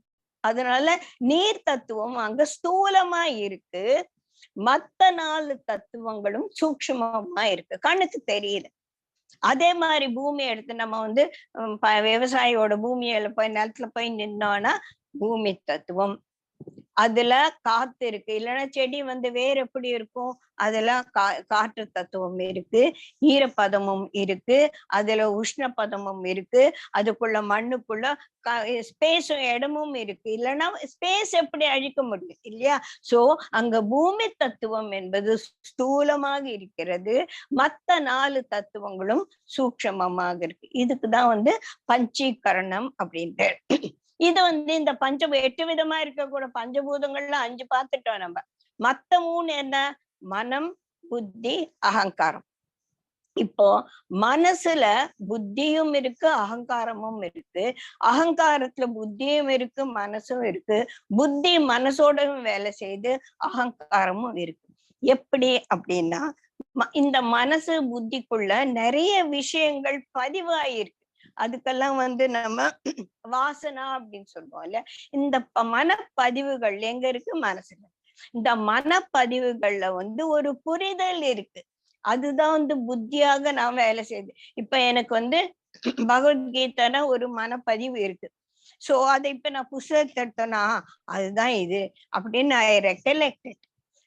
அதனால நீர் தத்துவம் அங்க ஸ்தூலமா இருக்கு. மத்த 4 தத்துவங்களும் சூக்ஷ்மமா இருக்கு, கண்ணுக்கு தெரியல. அதே மாதிரி பூமி எடுத்து நம்ம விவசாயியோட பூமியில போய் நிலத்துல போய் நின்னோம்னா பூமி தத்துவம். அதுல காத்து இருக்கு. இல்லைன்னா செடி வேற எப்படி இருக்கும்? அதுல காற்று தத்துவம் இருக்கு, ஈரப்பதமும் இருக்கு, அதுல உஷ்ண பதமும் இருக்கு, அதுக்குள்ள மண்ணுக்குள்ள ஸ்பேஸும் இடமும் இருக்கு. இல்லைன்னா ஸ்பேஸ் எப்படி அழிக்க முடியும் இல்லையா? சோ அங்க பூமி தத்துவம் என்பது ஸ்தூலமாக இருக்கிறது, மத்த 4 தத்துவங்களும் சூக்ஷமமாக இருக்கு. இதுக்குதான் பஞ்சீகரணம் அப்படின்ட்டு. இது இந்த 8 விதமா இருக்கக்கூட பஞ்சபூதங்கள்ல 5 பார்த்துட்டோம் நம்ம. மத்த 3 என்ன? மனம், புத்தி, அகங்காரம். இப்போ மனசுல புத்தியும் இருக்கு, அகங்காரமும் இருக்கு. அகங்காரத்துல புத்தியும் இருக்கு, மனசும் இருக்கு. புத்தி மனசோடவும் வேலை செய்து, அகங்காரமும் இருக்கு. எப்படி அப்படின்னா, இந்த மனசு புத்திக்குள்ள நிறைய விஷயங்கள் பதிவாயிருக்கு. அதுக்கெல்லாம் நம்ம வாசனா அப்படின்னு சொல்லுவோம் இல்ல. இந்த மனப்பதிவுகள் எங்க இருக்கு? மனசுல. இந்த மனப்பதிவுகள்ல ஒரு புரிதல் இருக்கு. அதுதான் புத்தியாக நான் வேலை செய்யுது. இப்ப எனக்கு பகவத்கீதைனா ஒரு மனப்பதிவு இருக்கு. சோ அதை இப்ப நான் புஸ்தகத்தை எடுத்தேன்னா அதுதான் இது அப்படின்னு நான் ரெக்கலெக்டட்.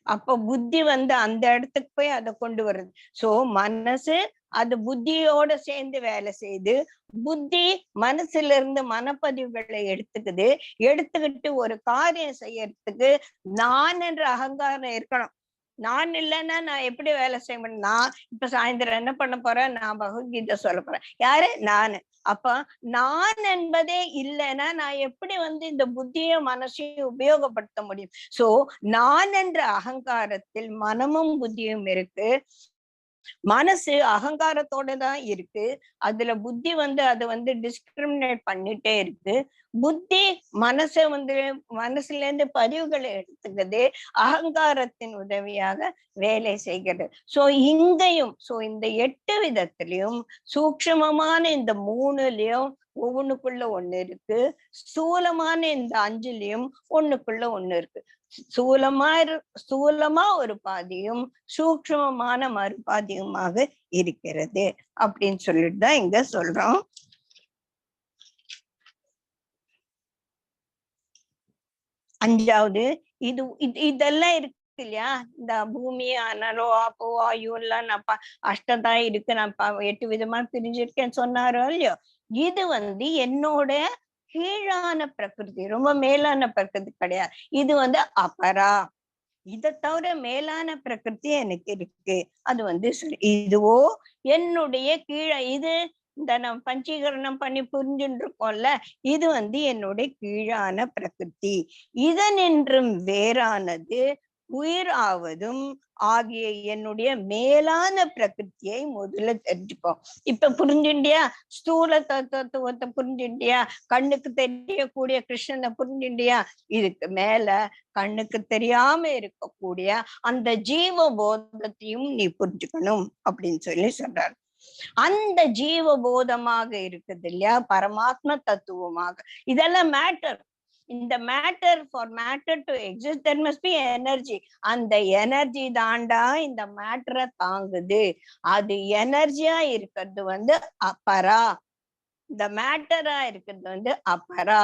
அப்ப புத்தி அந்த இடத்துக்கு போய் அதை கொண்டு வருது. சோ மனசு அது புத்தியோட சேர்ந்து வேலை செய்யுது. புத்தி மனசுல இருந்து மனப்பதிவுகளை எடுத்துக்கிட்டு ஒரு காரியம் செய்யறதுக்கு நான் என்ற அகங்காரம் இருக்கணும். நான் இல்லைன்னா நான் எப்படி வேலை செய்ய முடியும்? நான் இப்ப சாயந்தரம் என்ன பண்ண போறேன்? நான் பகவத்கீதை சொல்ல போறேன். யாரு? நானு. அப்ப நான் என்பதே இல்லைன்னா நான் எப்படி இந்த புத்தியும் மனசையும் உபயோகப்படுத்த முடியும்? சோ நான் என்ற அகங்காரத்தில் மனமும் புத்தியும் இருக்கு. மனசு அகங்காரத்தோட தான் இருக்கு. அதுல புத்தி அது டிஸ்கிரிமினேட் பண்ணிட்டே இருக்கு. புத்தி மனசுல இருந்து பதிவுகளை எடுத்துக்கிறது, அகங்காரத்தின் உதவியாக வேலை செய்கிறது. சோ இங்கேயும் இந்த 8 விதத்திலையும் சூக்ஷ்மமான இந்த 3லயும் ஒவ்வொன்னுக்குள்ள ஒண்ணு இருக்கு, ஸ்தூலமான இந்த 5லயும் ஒண்ணுக்குள்ள ஒண்ணு இருக்கு. ஸ்தூலமா ஒரு பாதியும் சூக்ஷ்மமான மறுபாதியுமாக இருக்கிறது அப்படின்னு சொல்லிட்டு தான் இங்க சொல்றோம். அஞ்சாவது இதெல்லாம் இருக்கு இல்லையா? இந்த பூமி, அனலோ, ஆப்போ, வாயு எல்லாம் நான் அஷ்டதான் இருக்கு, நான் 8 விதமா பிரிஞ்சிருக்கேன்னு சொன்னாரோ இல்லையோ. இது என்னோட கீழான பிரகிருதி, ரொம்ப மேலான பிரகிருதி கிடையாது. இது அபரா. இதை தவிர மேலான பிரகிருதி எனக்கு இருக்கு. அது சரி. இதுவோ என்னுடைய இது நம்ம பஞ்சீகரணம் பண்ணி புரிஞ்சுட்டு இருக்கோம்ல, இது என்னுடைய கீழான பிரகிருதி. இதனின்றும் வேறானது உயிர் ஆவதும் ஆகிய என்னுடைய மேலான பிரகிருத்தியை முதல்ல தெரிஞ்சுக்கோ. இப்ப புரிஞ்சுண்டியா? ஸ்தூல தத்துவத்தை புரிஞ்சுண்டியா? கண்ணுக்கு தெரியக்கூடிய கிருஷ்ணனை புரிஞ்சுண்டியா? இதுக்கு மேல கண்ணுக்கு தெரியாம இருக்கக்கூடிய அந்த ஜீவ போதத்தையும் நீ புரிஞ்சுக்கணும் அப்படின்னு சொல்றாரு. அந்த ஜீவ போதமாக இருக்குது இல்லையா, பரமாத்ம தத்துவமாக. இதெல்லாம் மேட்டர். இந்த matter, for matter to exist there must be energy. அந்த எனர்ஜி தாண்டா இந்த மேட்டரை தாங்குது. அது எனர்ஜியா இருக்கிறது அபரா. இந்த மேட்டரா இருக்கிறது வந்து அப்பரா,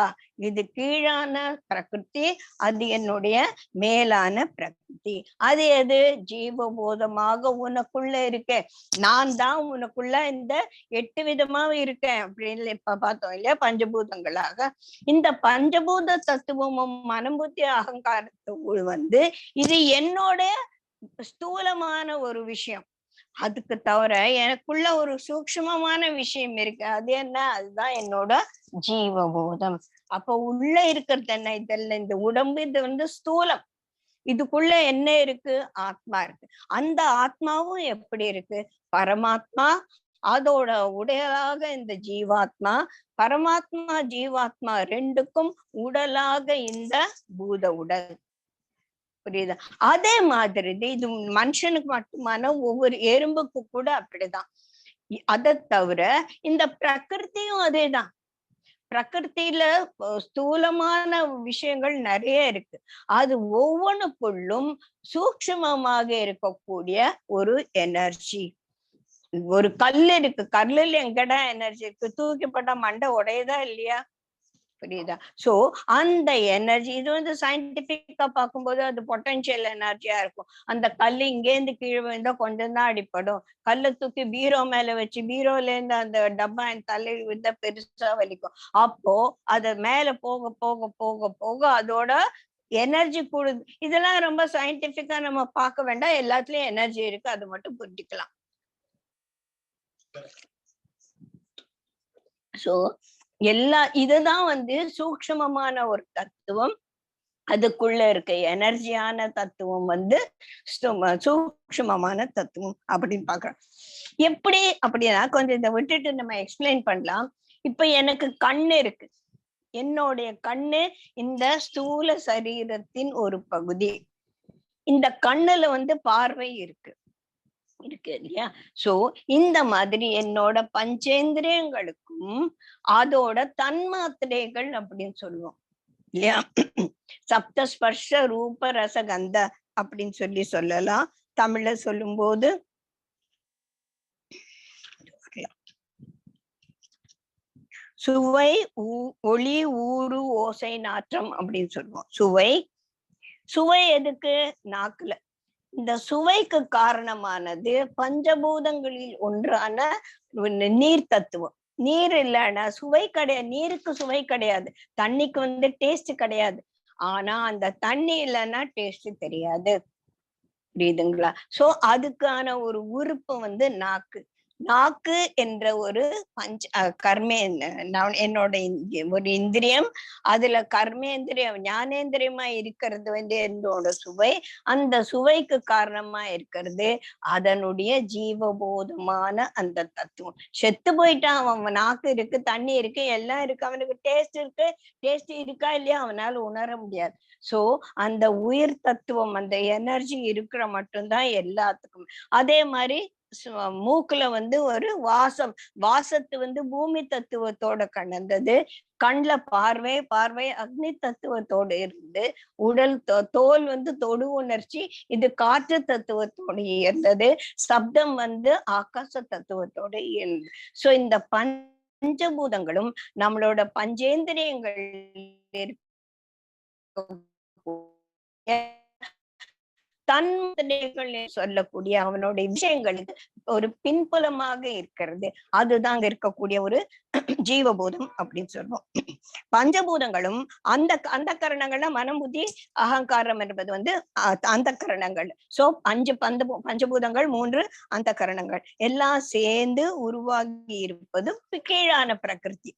இது கீழான பிரகிருதி, அது என்னுடைய மேலான பிரகிருதி. அது எது? ஜீவபோதமாக உனக்குள்ள இருக்க, நான் தான் உனக்குள்ள இந்த 8 விதமாக இருக்கேன் அப்படின்னு இப்ப பார்த்தோம் இல்லையா, பஞ்சபூதங்களாக. இந்த பஞ்சபூத தத்துவமும் மனம்புத்தி அகங்காரத்து வந்து இது என்னோட ஸ்தூலமான ஒரு விஷயம். அதுக்கு தவிர எனக்குள்ள ஒரு சூக்ஷ்மமான விஷயம் இருக்கு, அது என்ன? அதுதான் என்னோட ஜீவபோதம். அப்ப உள்ள இருக்கிறது என்ன? இதெல்லாம் இந்த உடம்பு, இது வந்து ஸ்தூலம். இதுக்குள்ள என்ன இருக்கு? ஆத்மா இருக்கு. அந்த ஆத்மாவும் எப்படி இருக்கு? பரமாத்மா, அதோட உடலாக இந்த ஜீவாத்மா. பரமாத்மா ஜீவாத்மா ரெண்டுக்கும் உடலாக இந்த பூத உடல். புரியுதா? அதே மாதிரி இது மனுஷனுக்கு மட்டுமான, ஒவ்வொரு எறும்புக்கு கூட அப்படிதான். அதை தவிர இந்த பிரகிருதியும் அதேதான். பிரகிருத்தில ஸ்தூலமான விஷயங்கள் நிறைய இருக்கு. அது ஒவ்வொன்றுக்குள்ளும் சூக்ஷ்மமாக இருக்கக்கூடிய ஒரு எனர்ஜி. ஒரு கல் இருக்கு, கல்லுல எங்கடா எனர்ஜி இருக்கு? தூக்கி போட்டா மண்டை உடையதா இல்லையா? புரியுதா? சோ அந்த எனர்ஜி, இது வந்து சயின்டிபிக்கா பார்க்கும்போது அது பொட்டன்ஷியல் எனர்ஜியா இருக்கும். அந்த கல் இங்கேருந்து கீழே விழுந்தா கொஞ்சம் தான் அடிப்படும். கல்லை தூக்கி பீரோ மேல வச்சு, பீரோல இருந்து அந்த டப்பா என் தலையில் விழுந்தா பெருசா வலிக்கும். அப்போ அத மேல போக போக போக போக அதோட எனர்ஜி கூடுது. இதெல்லாம் ரொம்ப சயின்டிபிக்கா நம்ம பார்க்க வேண்டாம், எல்லாத்துலயும் எனர்ஜி இருக்கு, அது மட்டும் புரிஞ்சுக்கலாம். சோ இதுதான் வந்து சூக்ஷ்மமான ஒரு தத்துவம். அதுக்குள்ள இருக்க எனர்ஜியான தத்துவம் வந்து சூக்ஷ்மமான தத்துவம் அப்படின்னு பாக்குறோம். எப்படி அப்படின்னா, கொஞ்சம் இதை விட்டுட்டு நம்ம எக்ஸ்பிளைன் பண்ணலாம். இப்ப எனக்கு கண்ணு இருக்கு, என்னுடைய கண்ணு இந்த ஸ்தூல சரீரத்தின் ஒரு பகுதி. இந்த கண்ணுல வந்து பார்வை இருக்கு இல்லையா? சோ இந்த மாதிரி என்னோட பஞ்சேந்திரியங்களுக்கும் அதோட தன்மாத்திரைகள் அப்படின்னு சொல்லுவோம் இல்லையா? சப்தஸ்பர்ஷ ரூப ரசகந்த அப்படின்னு சொல்லலாம். தமிழ்ல சொல்லும் போது சுவை, ஒளி, ஊறு, ஓசை, நாற்றம் அப்படின்னு சொல்லுவோம். சுவை எதுக்கு? நாக்குல. இந்த சுவைக்கு காரணமானது பஞ்சபூதங்களில் ஒன்றான நீர் தத்துவம். நீர் இல்லைன்னா சுவை கிடையாது. நீருக்கு சுவை கிடையாது, தண்ணிக்கு வந்து டேஸ்ட் கிடையாது. ஆனா அந்த தண்ணி இல்லைன்னா டேஸ்ட் தெரியாது. புரியுதுங்களா? சோ அதுக்கான ஒரு உறுப்பு வந்து நாக்கு. நாக்கு என்ற ஒரு என்னோட ஒரு இந்திரியம். அதுல கர்மேந்திரியம், ஞானேந்திரியமா இருக்கிறது வந்து என்னோட சுவை. அந்த சுவைக்கு காரணமா இருக்கிறது அதனுடைய ஜீவபோதமான அந்த தத்துவம். செத்து போயிட்டான், அவன் நாக்கு இருக்கு, தண்ணி இருக்கு, எல்லாம் இருக்கு, அவனுக்கு டேஸ்ட் இருக்கு. டேஸ்ட் இருக்கா இல்லையா அவனால உணர முடியாது. சோ அந்த உயிர் தத்துவம், அந்த எனர்ஜி இருக்கிற மட்டும்தான் எல்லாத்துக்கும். அதே மாதிரி மூக்குல வந்து ஒரு வாசத்து வந்து பூமி தத்துவத்தோட கலந்தது. கண்ல பார்வை அக்னி தத்துவத்தோடு இருந்து, உடல் தோல் வந்து தொடு உணர்ச்சி, இது காற்று தத்துவத்தோடு இருந்தது. சப்தம் வந்து ஆகாச தத்துவத்தோடு இருந்தது. சோ இந்த பஞ்சபூதங்களும் நம்மளோட பஞ்சேந்திரியங்கள் தன்முதலைகள் சொல்லக்கூடிய அவனுடைய விஷயங்களுக்கு ஒரு பின்புலமாக இருக்கிறது. அதுதான் அங்க இருக்கக்கூடிய ஒரு ஜீவபூதம் அப்படின்னு சொல்லுவோம். பஞ்சபூதங்களும் அந்த கரணங்கள்ல மனம், புத்தி, அகங்காரம் என்பது வந்து அந்த கரணங்கள். சோ பஞ்சபூதங்கள் 3 அந்த கரணங்கள் எல்லாம் சேர்ந்து உருவாகி இருப்பது கீழான பிரகிருதி.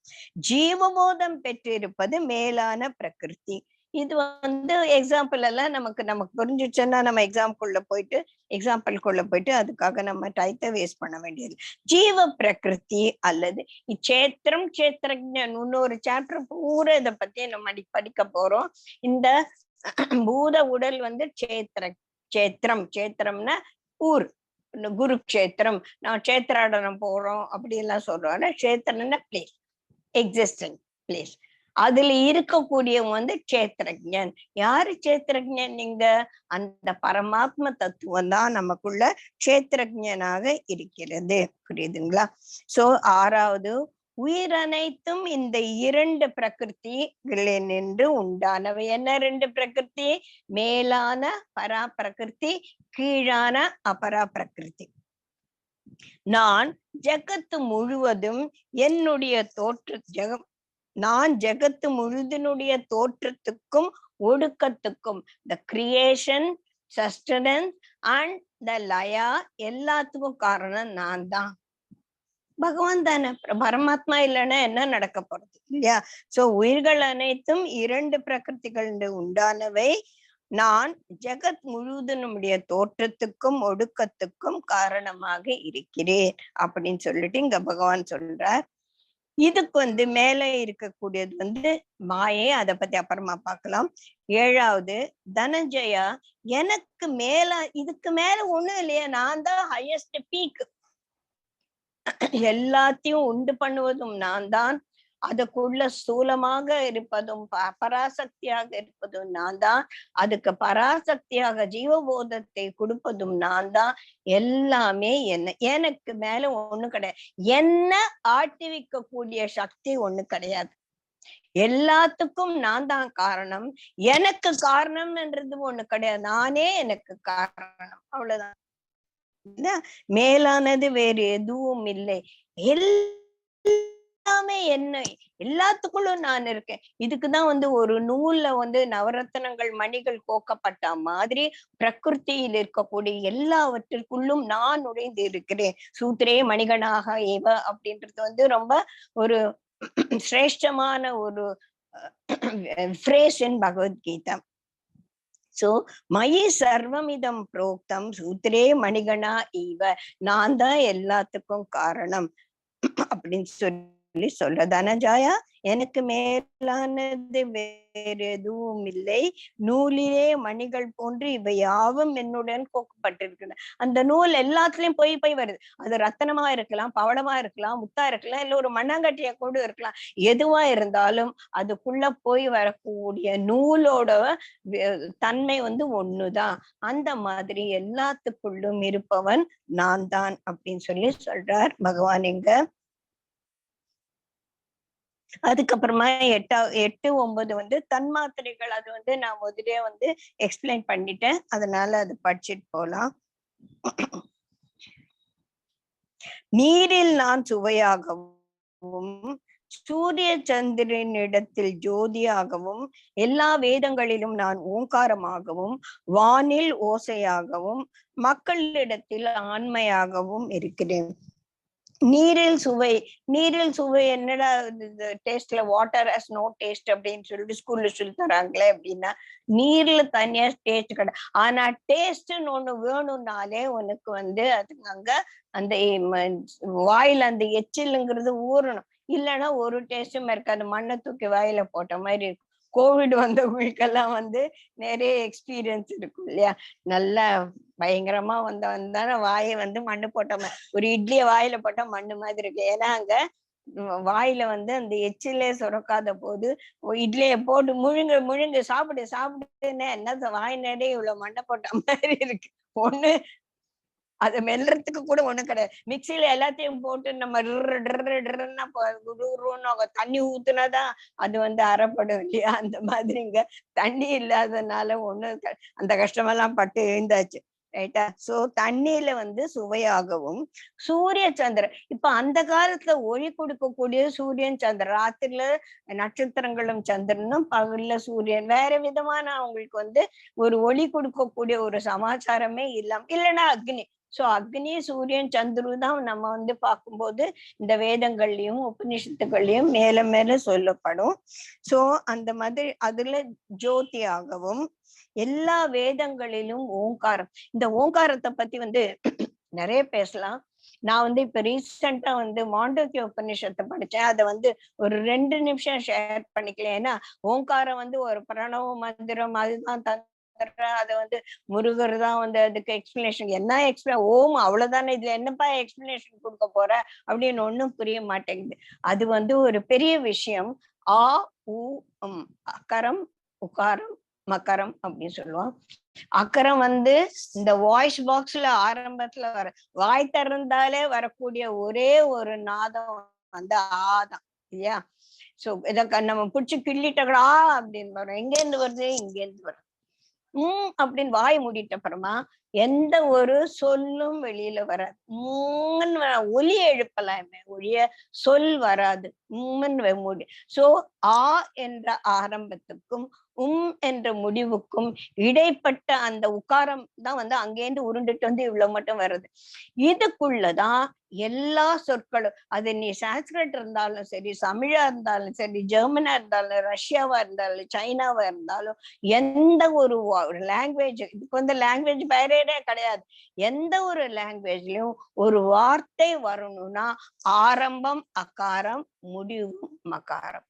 ஜீவபோதம் பெற்றிருப்பது மேலான பிரகிருதி. இது வந்து எக்ஸாம்பிள் எல்லாம் நமக்கு புரிஞ்சிச்சுன்னா நம்ம எக்ஸாம்பிள்குள்ள போயிட்டு அதுக்காக நம்ம டைத்தை வேஸ்ட் பண்ண வேண்டியது. ஜீவ பிரகிருதி அல்லது சேத்திரம் இன்னொரு சாப்டர் பூரா இதை பத்தி நம்ம படிக்க போறோம். இந்த பூத உடல் வந்து சேத்திரம்னா ஊர், குருக்ஷேத்திரம், நான் சேத்திராடனம் போறோம் அப்படி எல்லாம் சொல்றோம். சேத்திரம்னா பிளேஸ், எக்ஸிஸ்டன்ட் பிளேஸ். அதுல இருக்கக்கூடியவங்க வந்து சேத்திரஜன். யாரு சேத்திரஜன்? நீங்க அந்த பரமாத்ம தத்துவம் தான் நமக்குள்ள சேத்திரஜனாக இருக்கிறது. புரியுதுங்களா? சோ 6வது உயிர் அனைத்தும் இந்த இரண்டு பிரகிருதிகளில் நின்று உண்டானவை. என்ன ரெண்டு பிரகிருதி? மேலான பரா பிரகிருதி, கீழான அபரா பிரகிருதி. நான் ஜகத்து முழுவதும் என்னுடைய நான் ஜகத்து முழுதினுடைய தோற்றத்துக்கும் ஒடுக்கத்துக்கும், the creation, sustenance and the லயா, எல்லாத்துக்கும் காரணம் நான் தான். பகவான் தானே, பரமாத்மா இல்லைன்னா என்ன நடக்க போறது இல்லையா? சோ உயிர்கள் அனைத்தும் இரண்டு பிரகிருதிகள் உண்டானவை. நான் ஜெகத் முழுவதனுடைய தோற்றத்துக்கும் ஒடுக்கத்துக்கும் காரணமாக இருக்கிறேன் அப்படின்னு சொல்லிட்டு இங்க பகவான் சொல்றார். இதுக்கு மேல இருக்கக்கூடியது மாயை. அதை பத்தி அப்புறமா பார்க்கலாம். 7வது, தனஞ்சயா, எனக்கு மேல இதுக்கு மேல ஒண்ணும் இல்லையா, நான் தான் ஹையஸ்ட் பீக், எல்லாத்தையும் உண்டு பண்ணுவதும் நான் தான், அதுக்குள்ள ஸ்தூலமாக இருப்பதும் பராசக்தியாக இருப்பதும் நான் தான், அதுக்கு பராசக்தியாக ஜீவபோதத்தை கொடுப்பதும் நான் தான். எல்லாமே என்ன, எனக்கு மேல ஒண்ணு கிடையாது. என்ன ஆட்டிவிக்க கூடிய சக்தி ஒண்ணு கிடையாது. எல்லாத்துக்கும் நான் தான் காரணம். எனக்கு காரணம்ன்றது ஒண்ணு கிடையாது. நானே எனக்கு காரணம், அவ்வளவுதான். மேலானது வேறு எதுவும் இல்லை. எல்லாமே என்ன, எல்லாத்துக்குள்ளும் நான் இருக்கேன். இதுக்குதான் ஒரு நூல்ல நவரத்னங்கள் மணிகள் கோக்கப்பட்ட மாதிரி பிரகிருத்தியில் இருக்கக்கூடிய எல்லாவற்றிற்குள்ளும் நான் நுழைந்து இருக்கிறேன். சூத்திரே மணிகனாக ஏவ அப்படின்றது ரொம்ப ஒரு சிரேஷ்டமான ஒரு ஃப்ரேஸ் இன் பகவத்கீதா. சோ மயி சர்வமிதம் புரோக்தம் சூத்திரே மணிகணா ஈவ, நான் தான் எல்லாத்துக்கும் காரணம் அப்படின்னு சொல்லி சொல்ற. தனஜாயா, எனக்கு மேலானது வேற எதுவும் இல்லை. நூலிலே மணிகள் போன்று இவை யாவும் என்னுடன் கோக்கப்பட்டிருக்கின்றன. அந்த நூல் எல்லாத்துலயும் போய் வருது. அது ரத்தனமா இருக்கலாம், பவளமா இருக்கலாம், முத்தா இருக்கலாம், இல்ல ஒரு மண்ணாங்கட்டிய கூட இருக்கலாம். எதுவா இருந்தாலும் அதுக்குள்ள போய் வரக்கூடிய நூலோட தன்மை ஒண்ணுதான். அந்த மாதிரி எல்லாத்துக்குள்ளும் இருப்பவன் நான் தான் அப்படின்னு சொல்லி சொல்றார் பகவான் இங்க. அதுக்கப்புறமா 8, 9 தன்மாத்திரைகள். அது நான் முதலே எக்ஸ்பிளைன் பண்ணிட்டேன், அதனால அது படிச்சுட்டு போலாம். நீரில் நான் சுவையாகவும், சூரிய சந்திரனிடத்தில் ஜோதியாகவும், எல்லா வேதங்களிலும் நான் ஓங்காரமாகவும், வானில் ஓசையாகவும், மக்களிடத்தில் ஆண்மையாகவும் இருக்கிறேன். நீரில் சுவை. நீரில் சுவை என்னடா டேஸ்ட்ல, வாட்டர் ஹஸ் நோ டேஸ்ட் அப்படின்னு சொல்லிட்டு ஸ்கூல்ல சொல்லி தராங்களே அப்படின்னா, நீர்ல தனியா டேஸ்ட் கிடையாது. ஆனா டேஸ்ட்னு ஒண்ணு வேணும்னாலே உனக்கு அதுக்கு அங்க அந்த வாயில அந்த எச்சிலுங்கிறது ஊறணும். இல்லைன்னா ஒரு டேஸ்டும் இருக்காது, மண்ணை தூக்கி வாயில போட்ட மாதிரி இருக்கும். கோவிட் வந்தவங்களுக்கெல்லாம் நிறைய எக்ஸ்பீரியன்ஸ் இருக்கும் இல்லையா? நல்லா பயங்கரமா வந்தான வாயை மண்ணு போட்ட ஒரு இட்லிய வாயில போட்டா மண்ணு மாதிரி இருக்கு. ஏன்னா அங்க வாயில அந்த எச்சிலே சுரக்காத போது இட்லிய போட்டு முழுங்கு சாப்பிடுன்னு என்ன வாய் நிறைய இவ்வளவு மண்ணை போட்ட மாதிரி இருக்கு. ஒண்ணு அதை மெல்றதுக்கு கூட ஒண்ணும் கிடையாது. மிக்சியில எல்லாத்தையும் போட்டு நம்ம தண்ணி ஊத்துனாதான் அது அறப்படும் இல்லையா? அந்த மாதிரி இங்க தண்ணி இல்லாதனால அந்த கஷ்டமெல்லாம் பட்டு எழுந்தாச்சு. ரைட்டா? சோ தண்ணியில சுவையாகவும், சூரிய சந்திரன். இப்ப அந்த காலத்துல ஒளி கொடுக்கக்கூடிய சூரியன் சந்திரன், ராத்திரில நட்சத்திரங்களும் சந்திரனும், பகல்ல சூரியன், வேற விதமான அவங்களுக்கு ஒரு ஒளி கொடுக்கக்கூடிய ஒரு சமாச்சாரமே இல்லைன்னா அக்னி. சோ அக்னி, சூரியன், சந்துரு தான் நம்ம பார்க்கும்போது இந்த வேதங்கள்லயும் உபநிஷத்துகள்லயும் மேல மேல சொல்லப்படும். சோ அந்த மாதிரி அதுல ஜோதியாகவும், எல்லா வேதங்களிலும் ஓங்காரம். இந்த ஓங்காரத்தை பத்தி நிறைய பேசலாம். நான் இப்ப ரீசெண்டா மாண்டூக்கிய உபநிஷத்தை படிச்சேன். அதை ஒரு 2 நிமிஷம் ஷேர் பண்ணிக்கலாம். ஏன்னா ஓங்காரம் ஒரு பிரணவ மந்திரம், அதுதான் அதை முருகர் தான் அதுக்கு எக்ஸ்பிளனேஷன். என்ன ஓம் அவ்வளவுதானே, இதுல என்னப்பா எக்ஸ்பிளனேஷன் கொடுக்க போற அப்படின்னு ஒண்ணும் புரிய மாட்டேங்குது. அது ஒரு பெரிய விஷயம். ஆ உ அகரம், உகாரம், மகரம் அப்படின்னு சொல்லுவோம். அக்கரம் இந்த வாய்ஸ் பாக்ஸ்ல ஆரம்பத்துல வாய் திறந்தாலே வரக்கூடிய ஒரே ஒரு நாதம் வந்து ஆதான் இல்லையா. சோ இத நம்ம பிடிச்சு கிள்ளிட்டா அப்படின்னு வரும். எங்க இருந்து வருது? இங்க இருந்து வரும். அப்படின்னு வாய் மூடிட்ட அப்புறமா எந்த ஒரு சொல்லும் வெளியில வராது. ஒலி எழுப்பலாமே ஒழிய சொல் வராது. மூடி. சோ ஆ என்ற ஆரம்பத்துக்கும் என்ற முடிவுக்கும் இடைப்பட்ட அந்த உக்காரம் தான் வந்து அங்கேருந்து உருண்டுட்டு வந்து இவ்வளவு மட்டும் வருது. இதுக்குள்ளதான் எல்லா சொற்களும், அது நீ சான்ஸ்கிரிட் இருந்தாலும் சரி, தமிழா இருந்தாலும் சரி, ஜெர்மனா இருந்தாலும், ரஷ்யாவா இருந்தாலும், சைனாவா இருந்தாலும், எந்த ஒரு லாங்குவேஜ், இதுக்கு வந்து லாங்குவேஜ் பேரியரே கிடையாது. எந்த ஒரு லாங்குவேஜ்லயும் ஒரு வார்த்தை வரணும்னா ஆரம்பம் அகாரம், முடிவு மகாரம்.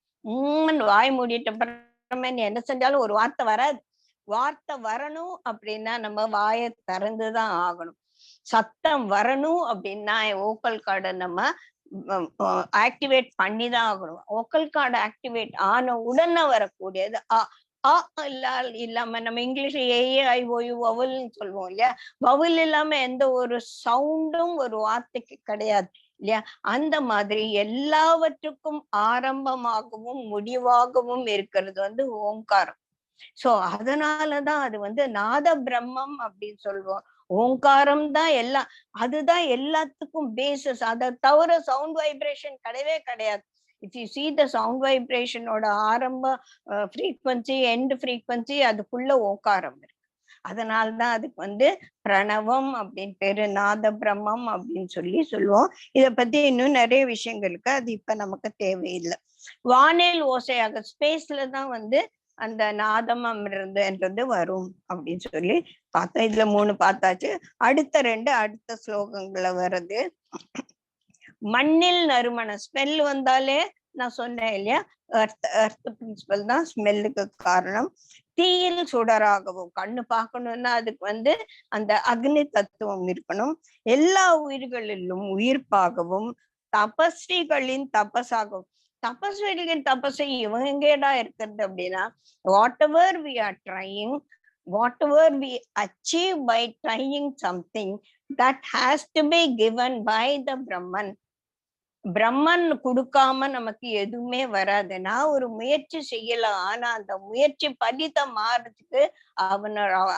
வாய் மூடிட்ட அப்புறமே நீ என்ன செஞ்சாலும் ஒரு வார்த்தை வராது. வார்த்தை வரணும் அப்படின்னா நம்ம வாயை திறந்துதான் ஆகணும். சத்தம் வரணும் அப்படின்னா ஓக்கல் கார்டை நம்ம ஆக்டிவேட் பண்ணிதான் ஆகணும். ஓக்கல் கார்டு ஆக்டிவேட் ஆன உடனே வரக்கூடியது இல்லாம நம்ம இங்கிலீஷ்ல ஏஐஓயு வவுல்னு சொல்லுவோம் இல்லையா. வவுல் இல்லாம எந்த ஒரு சவுண்டும் ஒரு வார்த்தைக்கு கிடையாது இல்லையா. அந்த மாதிரி எல்லாவற்றுக்கும் ஆரம்பமாகவும் முடிவாகவும் இருக்கிறது வந்து ஓங்காரம். சோ அதனாலதான் அது வந்து நாத பிரம்மம் அப்படின்னு சொல்லுவோம். ஓங்காரம் தான் எல்லாம், அதுதான் எல்லாத்துக்கும் பேசஸ். அதை தவிர சவுண்ட் வைப்ரேஷன் கிடையவே கிடையாது. If you see the sound வைப்ரேஷனோட ஆரம்ப ஃப்ரீக்வன்சி எண்ட் ஃப்ரீக்வன்சி அதுக்குள்ள ஓங்காரம் இருக்கு. அதனால்தான் அதுக்கு வந்து பிரணவம் அப்படின்னு பேரு, நாத பிரம்மம் அப்படின்னு சொல்லி சொல்லுவோம். இத பத்தி இன்னும் நிறைய விஷயங்கள் இருக்கு, அது இப்ப நமக்கு தேவையில்லை. வானில் ஓசையாக ஸ்பேஸ்ல தான் வந்து அந்த நாதம் என்றது வரும் அப்படின்னு சொல்லி பார்த்தோம். இதுல 3 பார்த்தாச்சு. அடுத்த 2 அடுத்த ஸ்லோகங்கள்ல வருது. மண்ணில் நறுமணம், ஸ்மெல் வந்தாலே நான் சொன்னேன் இல்லையா, எர்த் பிரின்சிபல் தான் ஸ்மெல்லுக்கு காரணம். தீயில் சுடராகவும், கண்ணு பார்க்கணும்னா அதுக்கு வந்து அந்த அக்னி தத்துவம் இருக்கணும். எல்லா உயிர்களிலும் உயிர்ப்பாகவும், தபஸ்விகளின் தபஸாகவும். தபஸ்விகளின் தபஸை இவங்கடா இருக்கிறது அப்படின்னா, whatever we are trying, whatever we achieve by trying something, that has to be given by the Brahman. பிரம்மன் கொடுக்காம நமக்கு எதுவுமே வராது. நான் ஒரு முயற்சி செய்யலாம், ஆனா அந்த முயற்சி பலிதம் மாறதுக்கு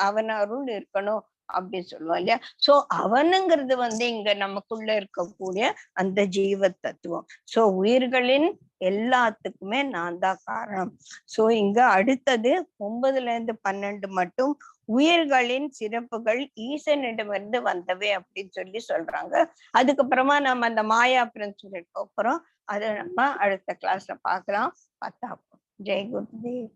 அவன் அருள் இருக்கணும் அப்படி சொல்லுவோம் இல்லையா. சோ அவனுங்கிறது வந்து இங்க நமக்குள்ள இருக்கக்கூடிய அந்த ஜீவ தத்துவம். சோ உயிர்களின் எல்லாத்துக்குமே நான் தான் காரணம். சோ இங்க அடுத்தது 9ல இருந்து 12 மட்டும் உயிர்களின் சிறப்புகள் ஈசனிடமிருந்து வந்தவை அப்படின்னு சொல்லி சொல்றாங்க. அதுக்கப்புறமா நம்ம அந்த மாயா பிரின்சிபல் போறோம். அதை நம்ம அடுத்த கிளாஸ்ல பாக்கலாம். 10. ஜெய் குருதேவ்.